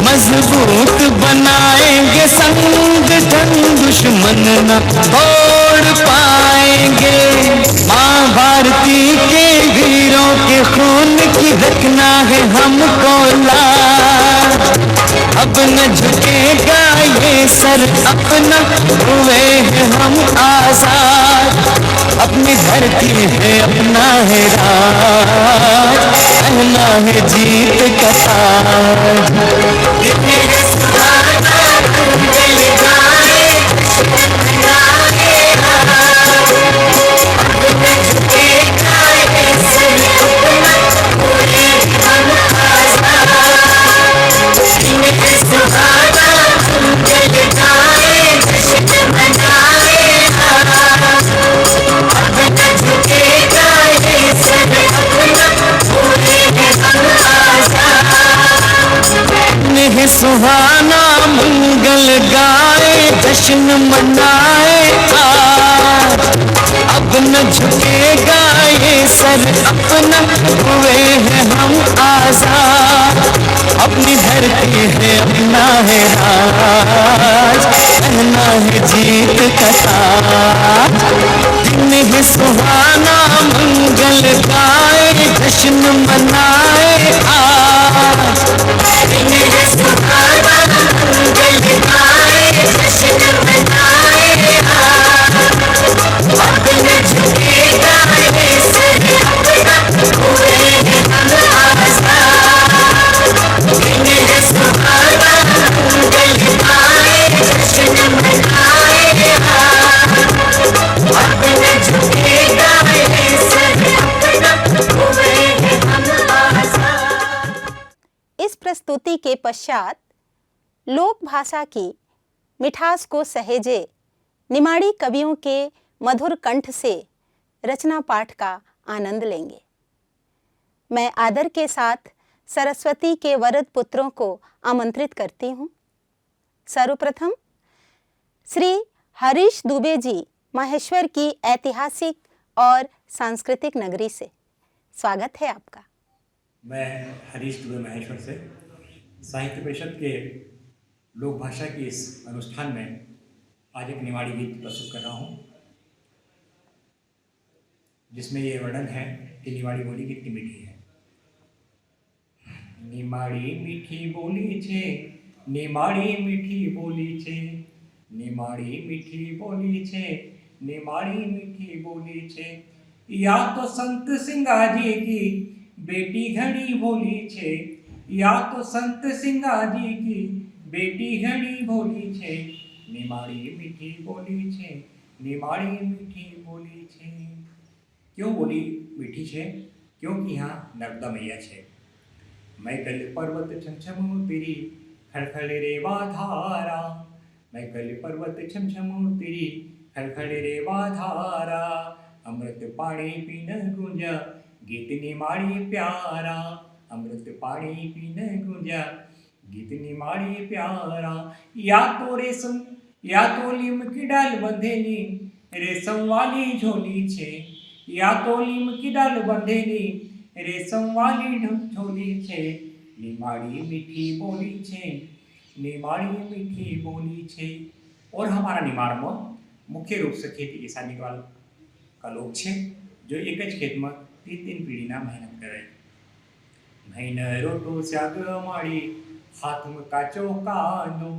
मजबूत बनाएंगे संगठन, दुश्मन न तोड़ पाएंगे। माँ भारती के वीरों के खून की रखना है हमको लाज, अब न झुकेगा ये सर अपना, हुए हैं हम आजाद, अपनी धरती है अपना है राज, पहना है जीत का ताज। सुहाना मंगल गाए, जश्न मनाए आज, अब न झुकेगा ये सर अपना, हुए हैं हम आजाद, अपनी धरती है अपना है राज, पहना है जीत का ताज। दिन है सुहाना मंगल गाए, जश्न मनाए आज, दिन है सुहाना मंगल गाए, जश्न मनाए आज, अब न झुकेगा ये सर अपना, हुए हैं हम आजाद, दिन है सुहाना मंगल गाए, जश्न मनाए आज, अब न झुकेगा ये सर अपना, हुए हैं हम आजाद। इस प्रस्तुति के पश्चात लोक भाषा की मिठास को सहेजे निमाड़ी कवियों के मधुर कंठ से रचना पाठ का आनंद लेंगे। मैं आदर के साथ सरस्वती के वरद पुत्रों को आमंत्रित करती हूँ। सर्वप्रथम श्री हरीश दुबे जी माहेश्वर की ऐतिहासिक और सांस्कृतिक नगरी से, स्वागत है आपका। मैं हरीश दुबे महेश्वर से साहित्य परिषद के लोक भाषा के इस अनुष्ठान में आज एक निमाड़ी गीत प्रस्तुत कर रहा हूँ, जिसमें ये वर्णन है कि निमाड़ी बोली कितनी मीठी है। निमाड़ी मीठी बोली छे, निमाड़ी मीठी बोली छे, निमाड़ी मीठी बोली छे, निमाड़ी मीठी बोली छे, या तो संत सिंगाजी की बेटी घड़ी भोली छे, या तो संत सिंगाजी की बेटी घड़ी भोली छे, निमाड़ी मीठी बोली छे, निमाड़ी मीठी बोली छे। क्यों बोली मीठी छे? क्योंकि यहाँ नर्मदा मैया छे। मैं कल पर्वत छमछम तेरी खड़खड़े रे वाधारा, मैं कल पर्वत छमछम तेरी खड़खड़े रे वाधारा, अमृत पानी पीन गुंजा गीत निमाड़ी प्यारा, अमृत पानी पीन गुंजा गीत निमाड़ी प्यारा। या तो रेशम या तो लीम की डाल बंधेली रेशम वाली झोली छे, या तो लीम की डाल बंधेली रेशम वाली झोली छे, निमाड़ी मीठी बोली छे, निमाड़ी मीठी बोली छे। और हमारा निमाड़ में मुख्य रूप से खेती किसानी का लोग छे, जो एक ज खेत में 3 पीढ़ीना मेहनत करे। महीन रोटो शाक माड़ी हाथ में काचो कांदो,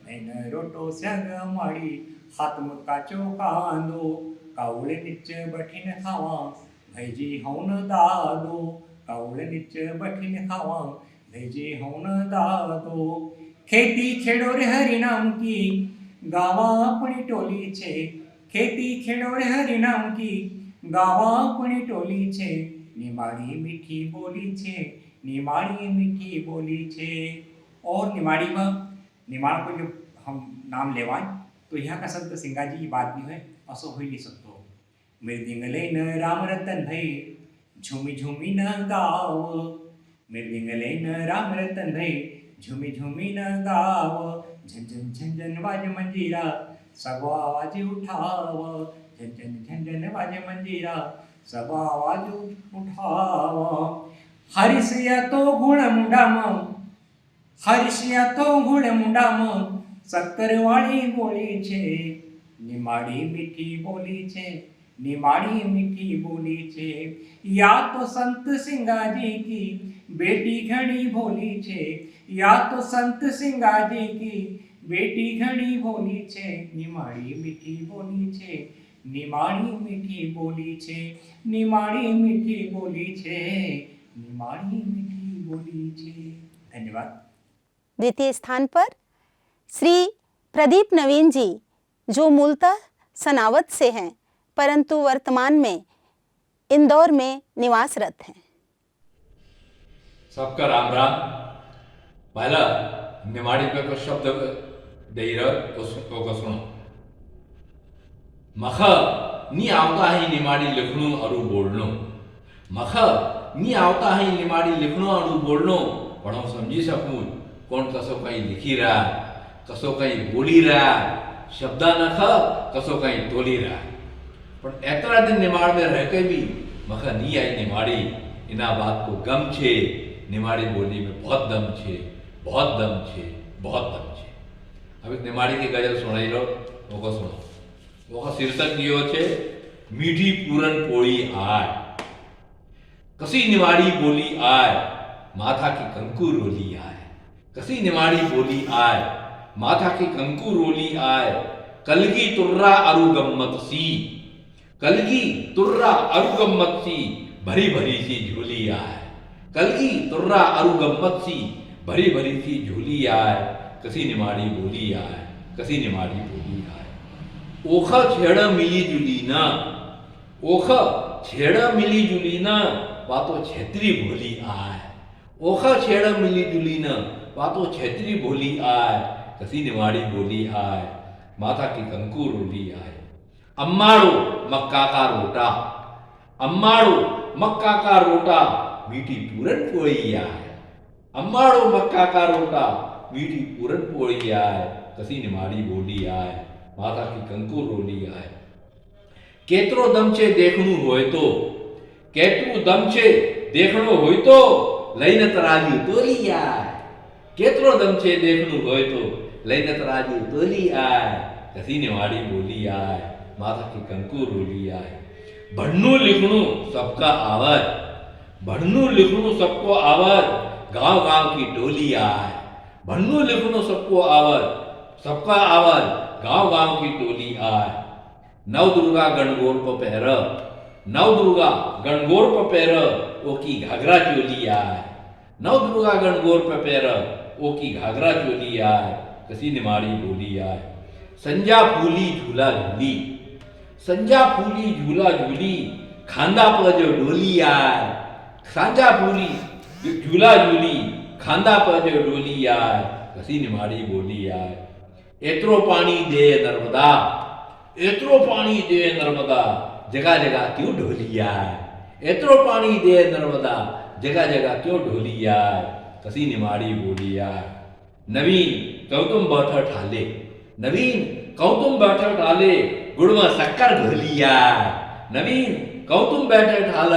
महीन रोटो शाक माड़ी हाथ में काचो कांदो, कावड़े नीचे बैठीने खावा भैजी हौन दादो, कावड़े नीचे बैठीने खावा भैजी हौन दादो। खेती खेड़ो रे हरिनाम की गावा अपनी टोली छे, खेती खेड़ो रे हरिनाम की गावा अपनी टोली छे, निमाड़ी मीठी बोली छे, निमाड़ी मीठी बोली छे। और निमाड़ी में निमाड़ को जो हम नाम लेवाय तो यहाँ का संत सिंगाजी की बात नहीं है, असो हो नहीं सकतो। मृदिंगले न राम रतन भई झूमी झूमी न गाओ, मृदिंगले न राम रतन भई झूमी झूमी न गाओ, झंझन झंझन वाज मंजीरा सब आवाज उठाव, झन झन झन झन वाजे मंजीरा, सब आवाज उठाव. हरिसिया तो गुण मुंडाम, हरिसिया तो गुण मुंडाम, सक्करवाળી બોલી છે, નિમાડી મીઠી બોલી છે, निमाड़ी मीठी बोली छे. या तो संत सिंगाजी की बेटी घनी भोली छे, या तो संत सिंगाजी की बेटी घनी भोली छे. निमाड़ी मीठी बोली छे, निमाड़ी मीठी बोली छे, निमाड़ी मीठी बोली छे, निमाड़ी मीठी बोली छे. धन्यवाद. द्वितीय स्थान पर श्री प्रदीप नवीन जी, जो मूलतः सनावत से हैं परंतु वर्तमान में इंदौर में निवासरत हैं. सबका राम राम. पहला निमाड़ी पे कुछ शब्द दे रहा उसको सुनो. मख नी आवता है निमाड़ी लिखणो अरु बोलनो. मख नी आवता है निमाड़ी लिखणो अरु बोलनो, पण हूँ समझी सकूँ कोण कसो कहीं लिखी रहा, कसो कहीं बोली रहा, शब्दा नख कसो कहीं तोली रहा. पण एतरा दिन निमाड़ में रह के भी मखा नहीं आई निमाड़ी. इना बात को गम छे. निमाड़ी बोली में बहुत दम छे, बहुत दम छे, बहुत दम छे. अब एक निमाड़ी की गजल सुनाई लो, वो सुनो. वो शीर्षक दियो छे मीठी पूरन पोड़ी आय. कसी निमाड़ी बोली आय, माथा की कंकु रोली आय. कसी निमाड़ी बोली आय, माथा की कंकु रोली आय. कलगी तुर्रा अरु गम्मत सी, कलगी तुर्रा अरु गम्मत सी, भरी भरी सी झोली आय. कलगी तुर्रा अरु गम्मत सी, भरी भरी सी झोली आय. कसी निमाड़ी बोली आय, कसी निमाड़ी बोली आय. ओख छेड़ मिली जुली ना, ओख छेड़ मिली जुली ना, वातो छेत्री भोली आय. ओख छेड़ मिली जुली ना, वातो छेत्री भोली आय. कसी निमाड़ी बोली आय, माथा की कंकु रोली आय. अम्माड़ो मक्का का रोटा, अम्माड़ो मक्का का रोटा, मीठी पूरन पोड़ी आय. अम्माड़ो मक्का का रोटा, मीठी पूरन पोड़ी आय. कसी निमाड़ी बोली आय, माथा की कंकु रोली आय. केतरो दम छे देखणु होय तो, केतरो दम छे देखणो होय तो, लईने तराजू तोली आय. केतरो दम छे देखणु होय तो, लईने तराजू तोली आय. कसी निमाड़ी बोली आय, माथा की कंकु रोली आय. भणनु लिखणु सबका आवत, भणनु लिखणु सबको आवत, गांव गांव की टोली आय. भणनु लिखणु सबको आवत, सबका आवत, गांव गांव की टोली आय. नव दुर्गा गणगौर को पहर, नव दुर्गा गणगौर को पहर, ओ की घाघरा चोली आय. नव दुर्गा गणगौर पे पैर, ओ की घाघरा चोली आय. कसी निमाड़ी बोली आय. संजा फूली झूला झूली, संजा फूली झूला झूली, खांदा पर जो डोली आय. सांजा फूली झूला झूली, खांदा पर जो डोली आय. कसी निमाड़ी बोली आय. एतरो पानी दे नर्मदा, एतरो पानी दे नर्मदा, जगह जगह क्यों ढोली आय. एतरो पानी दे नर्मदा, जगह जगह क्यों ढोली आय. कसी निमाड़ी बोली आय. नवीन कौतुम बैठा ठाले, नवीन कौतुम बैठा ठाले, गुड़ में शक्कर घोली आय. नवीन कौतुम बैठे ठाल,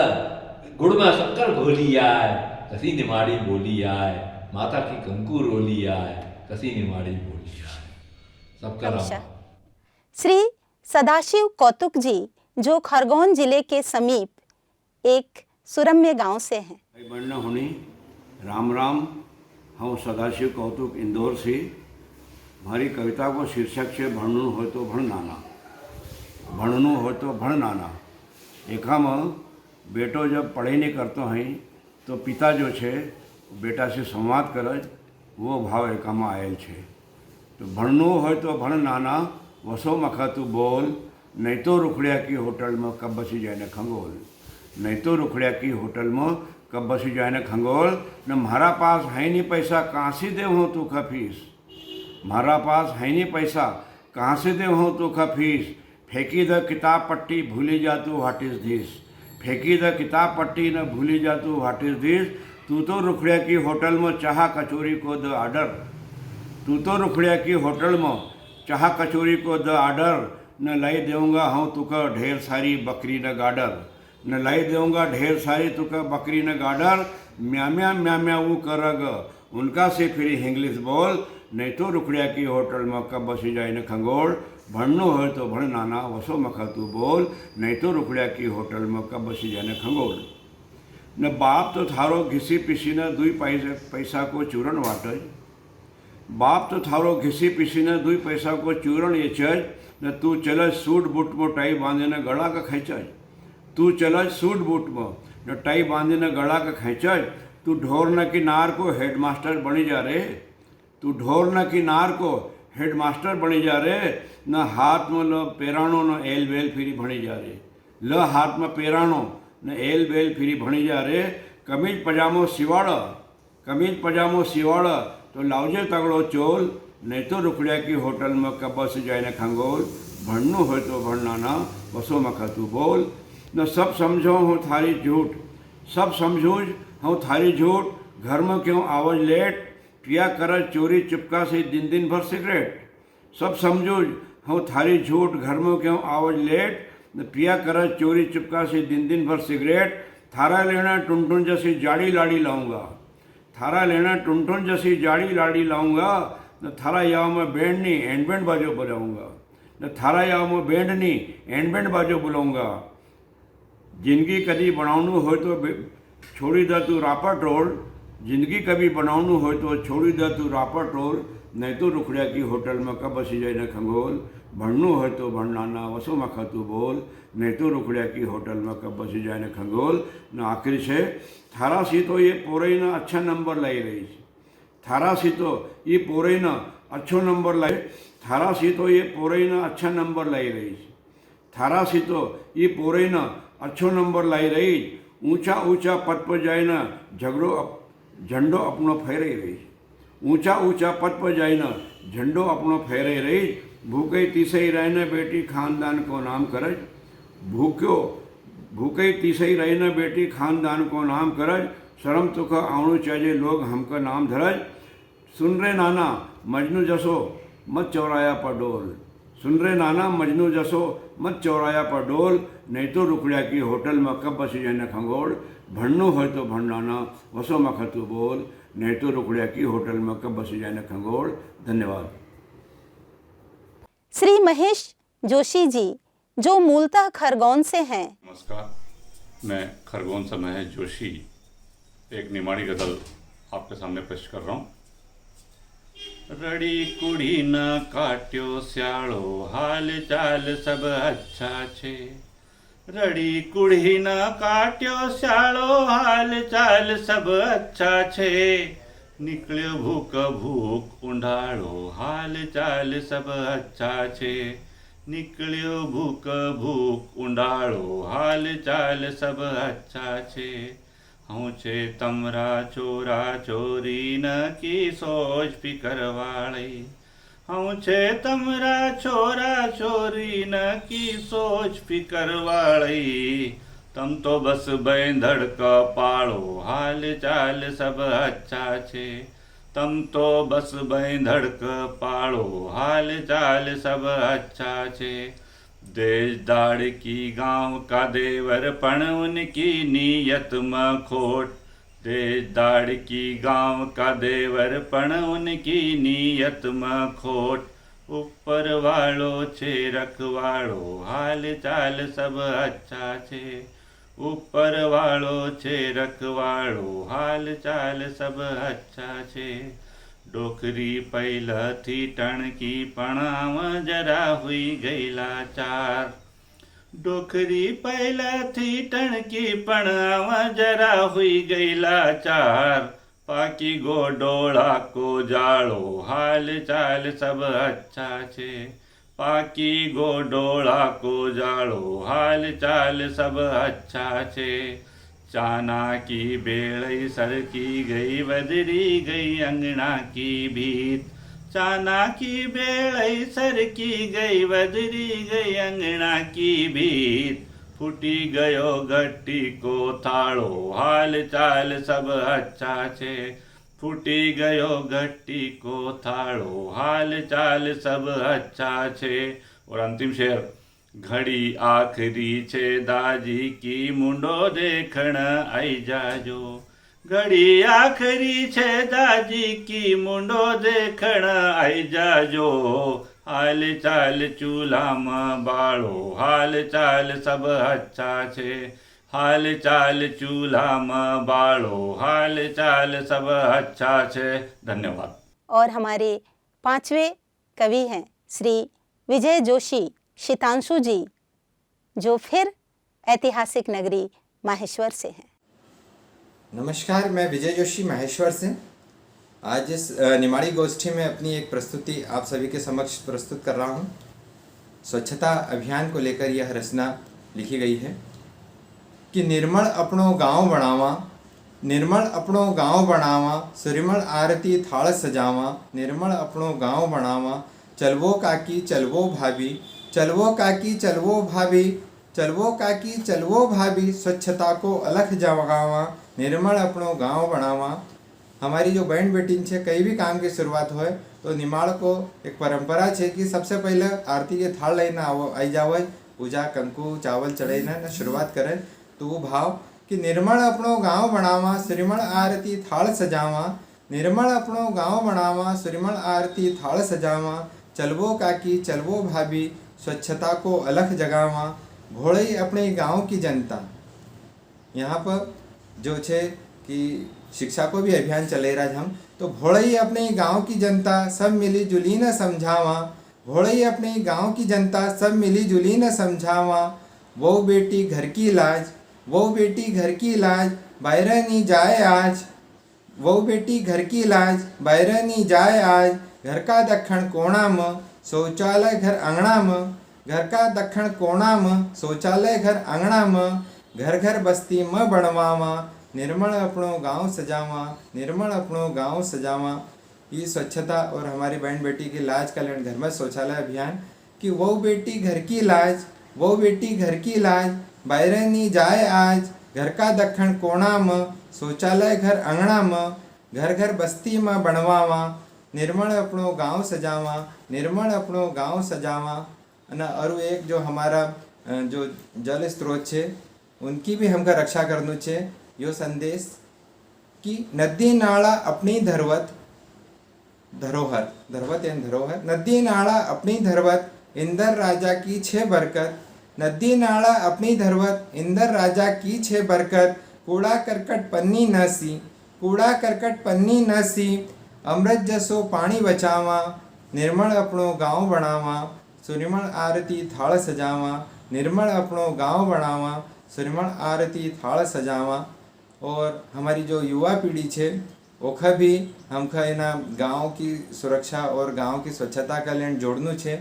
गुड़ में शक्कर घोली आय. कसी निमाड़ी बोली आय, माता की कंकु रोली आय. कसी निमाड़ी बोली आय. सबका राम. श्री सदाशिव कौतुक जी, जो खरगोन जिले के समीप एक सुरम्य गांव से हैं. बनना होनी राम राम. हम सदाशिव कौतुक इंदौर से. हमारी कविता को शीर्षक से भणनु हो तो भण नाना, भणनु हो तो भण नाना. एकाम बेटो जब पढ़ाई नहीं करते हैं तो पिता जो है बेटा से संवाद करे, वो भाव एकाम आयल है. तो भणनु हो तो भण नाना, वसो मखा तू बोल, नहीं तो रुखड़िया की होटल में कब बसी जाए न खंगोल. नहीं तो रुखड़िया की होटल में कब बसी जाए न खंगोल. न मारा पास है नहीं पैसा, कहाँ से दे हो तू का फीस. मारा पास है नहीं पैसा, कहाँ से दे हो तू का फीस. फेंकी द किताब पट्टी, भूली जा तू व्हाट इज दिस. फेंकी द किताब पट्टी, न भूली जा तू व्हाट इज दिस. तू तो रुखड़िया की होटल में चाह कचौरी को द ऑर्डर. तू तो रुखड़िया की होटल में चाह कचोरी को द आर्डर, न लाई देऊंगा हूँ तुका ढेर सारी बकरी न गाडर, न लाई देऊंगा ढेर सारी तुका बकरी न गाडर, म्या म्या वो करग उनका से फिर इंग्लिश बोल, नहीं तो रुकड़िया की होटल में कब बसी जाए न खंगोल, भणनो हो तो भण नाना वसो मखा तू बोल, नहीं तो रुकड़िया की होटल में कब बसी जाए न खंगोल। न बाप तो थारो घिसी पिसी न दुई पैसा को चूरण वाटज, बाप तो थारो घिसी पिसी न दुई पैसा को चूरण ये चज, न तू चलज सूट बूट में टाई बांधे न गला का खेचज, तू चलज सूट बूट में न टाई बांधे न गला का खेचज, तू ढोर न किनार को हेडमास्टर बनी जा रे, तू ढोर न किनार को हेडमास्टर बनी जा रे, न हाथ में ल पेराणो न एल बेल फिरी भणी जा रे, ल हाथ में पेराणो न एल बेल फिरी भणी जा रे, कमीज पजामो सिवाड़, कमीज पजामो सिवाड़ तो लावजे तगड़ो चोल, नहीं तो रुकड़िया की होटल में कब बस जाए न खंगोल, भणनु हो तो भणनाना बसो मखा तू बोल। न सब समझो हूँ थारी झूठ, सब समझूझ हूँ थारी झूठ, घर में क्यों आवाज लेट, पिया कर चोरी चुपका से दिन दिन भर सिगरेट, सब समझूझ हूँ थारी झूठ, घर में क्यों आवाज लेट, पिया कर चोरी चुपका से दिन दिन भर सिगरेट, थारा लेना टुनटुन जैसी जाड़ी लाड़ी लाऊंगा, थारा लेना टुनटुन जैसी जाड़ी लाड़ी लाऊंगा, न थारा याव में बैंड नहीं एंड बैंड बाजो बजाऊंगा, न थारा याव में बैंड नहीं एंड बैंड बाजो बुलाऊंगा। जिंदगी कभी बनावनु हो तो छोड़ी द तू रापा टोल, जिंदगी कभी बनावनु हो तो छोड़ी द तू रापा टोल, नहीं तो रुकड़िया की होटल में कब बसी जाए न खंगोल, भणनु हो तो भणनाना वसो मखा तू बोल, नहीं तो रुकड़िया की होटल में कब बसी जाए न खंगोल। न आखिर से थारा सी तो ये पोरई न अच्छा नंबर लाई रही, थारा सी तो ये पोरई न अच्छो नंबर लाई, थारा सी तो ये पोरई न अच्छा नंबर लाई रही, थारा सी तो ये पोरई न अच्छो नंबर लाई रही, ऊंचा ऊंचा पद पर जाए न झंडो अपनो फहरे रही, ऊंचा ऊंचा पद पर जाए न झंडो अपनो फहरे रही, भूखे तीसई रहने बेटी खानदान को नाम करज, भूखे तीसई रहने बेटी खानदान को नाम करज, शर्म तुख आवणु चाहिए लोग हमका नाम धरज, सुन रे नाना मजनू जसो मत चौराया पर डोल, सुन रे नाना मजनू जसो मत चौराया पर डोल, नहीं तो रुकड़िया की होटल में कब बसी जाए न खंगोल, भणनु हो तो भणनाना वसो मखा तू बोल, नहीं तो रुकड़िया की होटल में कब बसी जाए न खंगोल। धन्यवाद। श्री महेश जोशी जी जो मूलतः खरगोन से हैं। नमस्कार, मैं खरगोन से महेश जोशी एक निमाड़ी गजल आपके सामने पेश कर रहा हूँ। रड़ी कुड़ी न काट्यो स्यालो हाल चाल सब अच्छा छे, रड़ी कुड़ी न काट्यो स्यालो हाल चाल सब अच्छा छे, निकल्यो भूख भूख उंडाळो हाल चाल सब अच्छा छे, निकल्यो भूख भूख उंडाळो हाल चाल सब अच्छा छे, हूँ छे तमरा चोरा चोरी न की सोच फिकर वाली, हूँ छे तमरा चोरा चोरी न की सोच फिकर वाली, तम तो बस बैंधड़ का पाड़ो हाल चाल सब अच्छा छे, तम तो बस बैंधड़ का पाड़ो हाल चाल सब अच्छा छे, देश दाड़ की गांव का देवर पण उनकी नीयत में खोट, देश दाड़ की गांव का देवर पण उनकी नीयत में खोट, ऊपर वालो छे रखवाड़ो हाल चाल सब अच्छा छे, ऊपर वालो छे रखवाड़ो हाल चाल सब अच्छा छे, डोकरी पहला थी टणकी पणाव जरा हुई गई लाचार, डोकरी पहला थी टणकी पणाव जरा हुई गई लाचार, पाकी गो डोळा को जाड़ो हाल चाल सब अच्छा छे, पाकी गो डोळा को जाड़ो हाल चाल सब अच्छा छे, चाना की बेड़ई सरकी गई बदरी गई अंगना की भीत, चाना की बेड़ई सरकी गई बदरी गई अंगना की भीत, फूटी गयो घट्टी को थाड़ो हाल चाल सब अच्छा छे, फूटी गयो घट्टी को थाड़ो हाल चाल सब अच्छा छे। और अंतिम शेर, घड़ी आखरी छे दाजी की मुंडो देखण आई जाजो। घड़ी आखरी छे दाजी की मुंडो देखण आई जाजो। हाल चाल चूल्हा में बाळो हाल चाल सब अच्छा छे। हाल चाल चूल्हा में बाळो हाल चाल सब अच्छा छे। धन्यवाद। और हमारे 5वें कवि हैं श्री विजय जोशी शीतांशु जी, जो फिर ऐतिहासिक नगरी माहेश्वर से हैं। नमस्कार, मैं विजय जोशी माहेश्वर से आज इस निमाड़ी गोष्ठी में अपनी एक प्रस्तुति आप सभी के समक्ष प्रस्तुत कर रहा हूँ। स्वच्छता अभियान को लेकर यह रचना लिखी गई है कि निर्मल अपनो गांव बनावा, निर्मल अपनो गांव बनावा, सुरिमल आरती थाल सजावा, निर्मल अपनो गांव बनावा, चलवो काकी चलवो भाभी, चलवो काकी चलवो भाभी, चलवो काकी चलवो भाभी, स्वच्छता को अलख जगावा, निर्मल अपनो गांव बनावा। हमारी जो बहन बेटी है कई भी काम की शुरुआत हो तो निमाड़ को एक परंपरा है कि सबसे पहले आरती के थाल लेना आई जावे, पूजा कंकु चावल चढ़ाना न शुरुआत करें। तो वो भाव कि निर्मल अपनो गांव बनावा, श्रीमण आरती थाल सजावा, निर्मल अपनो गांव बनावा, श्रीमण आरती थाल सजावा, चलवो काकी चलवो भाभी, स्वच्छता को अलख जगावा, भोले अपने गांव की जनता। यहाँ पर जो है कि शिक्षा को भी अभियान चले रहा हम, तो भोले अपने गांव की जनता सब मिली जुली न समझावा, भोले अपने गांव की जनता सब मिली जुली न समझावा, वो बेटी घर की लाज, वो बेटी घर की लाज, बाहर नहीं जाए आज, वो बेटी घर की लाज, बाहर नहीं जाए आज, घर का दक्षिण कोना में शौचालय घर अंगना में, घर का दक्षिण कोना में शौचालय घर अंगना में, घर घर बस्ती में बनवावा, निर्मल अपनो गांव सजावा, निर्मल अपनो गांव सजावा। ये स्वच्छता और हमारी बहन बेटी की लाज कल्याण घर में शौचालय अभियान कि वो बेटी घर की लाज, वो बेटी घर की लाज, बाहर नहीं जाए आज, घर का दक्षिण कोना में शौचालय घर अंगना में, घर घर बस्ती में बनवावा, निर्मल अपनो गांव सजावा, निर्मल अपनो गांव सजावा। और एक जो हमारा जो जल स्रोत है उनकी भी हमका रक्षा करनी चाहिए। यो संदेश कि नदी नाला अपनी धरोहर, धरोहर यानी धरोहर, नदी नाला अपनी धरोहर, इंदर राजा की छह बरकत, नदी नाला अपनी धरोहर, इंदर राजा की छह बरकत, कूड़ा करकट पन्नी न सी, कूड़ा करकट पन्नी न सी, अमृत जसो पानी बचावा, निर्मल अपनो गांव बनावा, सुरिमल आरती थाल सजावा, निर्मल अपनो गांव बनावा, सुरिमल आरती थाल सजावा। और हमारी जो युवा पीढ़ी है ओखा भी हमका एना गांव की सुरक्षा और गांव की स्वच्छता का लेन जोड़नु है।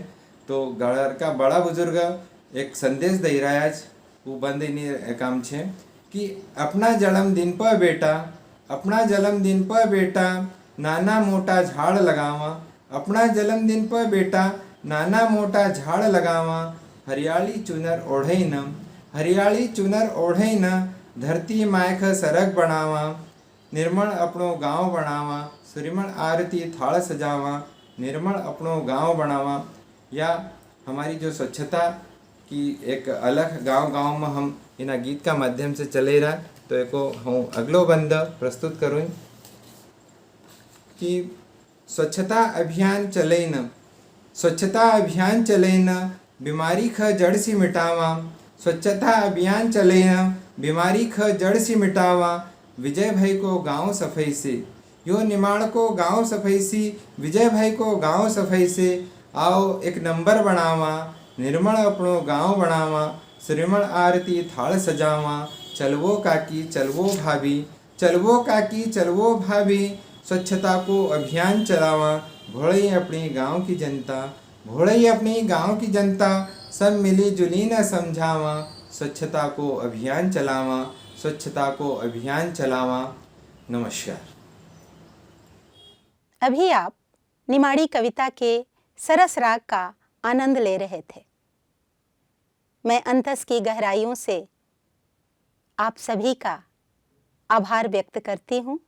तो घर का बड़ा बुजुर्ग एक संदेश दे रहा है, वो बंद नहीं काम है कि अपना जन्मदिन पर बेटा, अपना जन्मदिन पर बेटा नाना मोटा झाड़ लगावा, अपना जन्मदिन पर बेटा नाना मोटा झाड़ लगावा, हरियाली चुनर ओढ़े न, हरियाली चुनर ओढ़े न, धरती मायख सरग बनावा, निर्मल अपनो गांव बनावा, सुरिमल आरती थाल सजावा, निर्मल अपनो गांव बनावा। या हमारी जो स्वच्छता की एक अलग गांव में हम इन गीत का माध्यम से चले रहा। तो एको हूँ अगलो बंद प्रस्तुत करूँ कि स्वच्छता अभियान चले न, स्वच्छता अभियान चले न, बीमारी ख जड़ सी मिटावा, स्वच्छता अभियान चले न, बीमारी ख जड़ सी मिटावा, विजय भाई को गांव सफाई से, यो निमाड़ को गांव सफाई से, विजय भाई को गांव सफाई से, आओ एक नंबर बनावा, निर्मल अपनो गांव बनावा, श्रीमल आरती थाल सजावा, चलवो काकी चलवो भाभी, चलवो काकी चलवो भाभी, स्वच्छता को अभियान चलावा, भोले अपनी गांव की जनता, भोले अपनी गांव की जनता, सब मिली जुली न समझावा, स्वच्छता को अभियान चलावा, स्वच्छता को अभियान चलावा। नमस्कार। अभी आप निमाड़ी कविता के सरस राग का आनंद ले रहे थे। मैं अंतस की गहराइयों से आप सभी का आभार व्यक्त करती हूँ।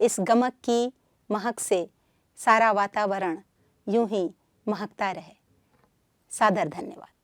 इस गमक की महक से सारा वातावरण यूं ही महकता रहे। सादर धन्यवाद।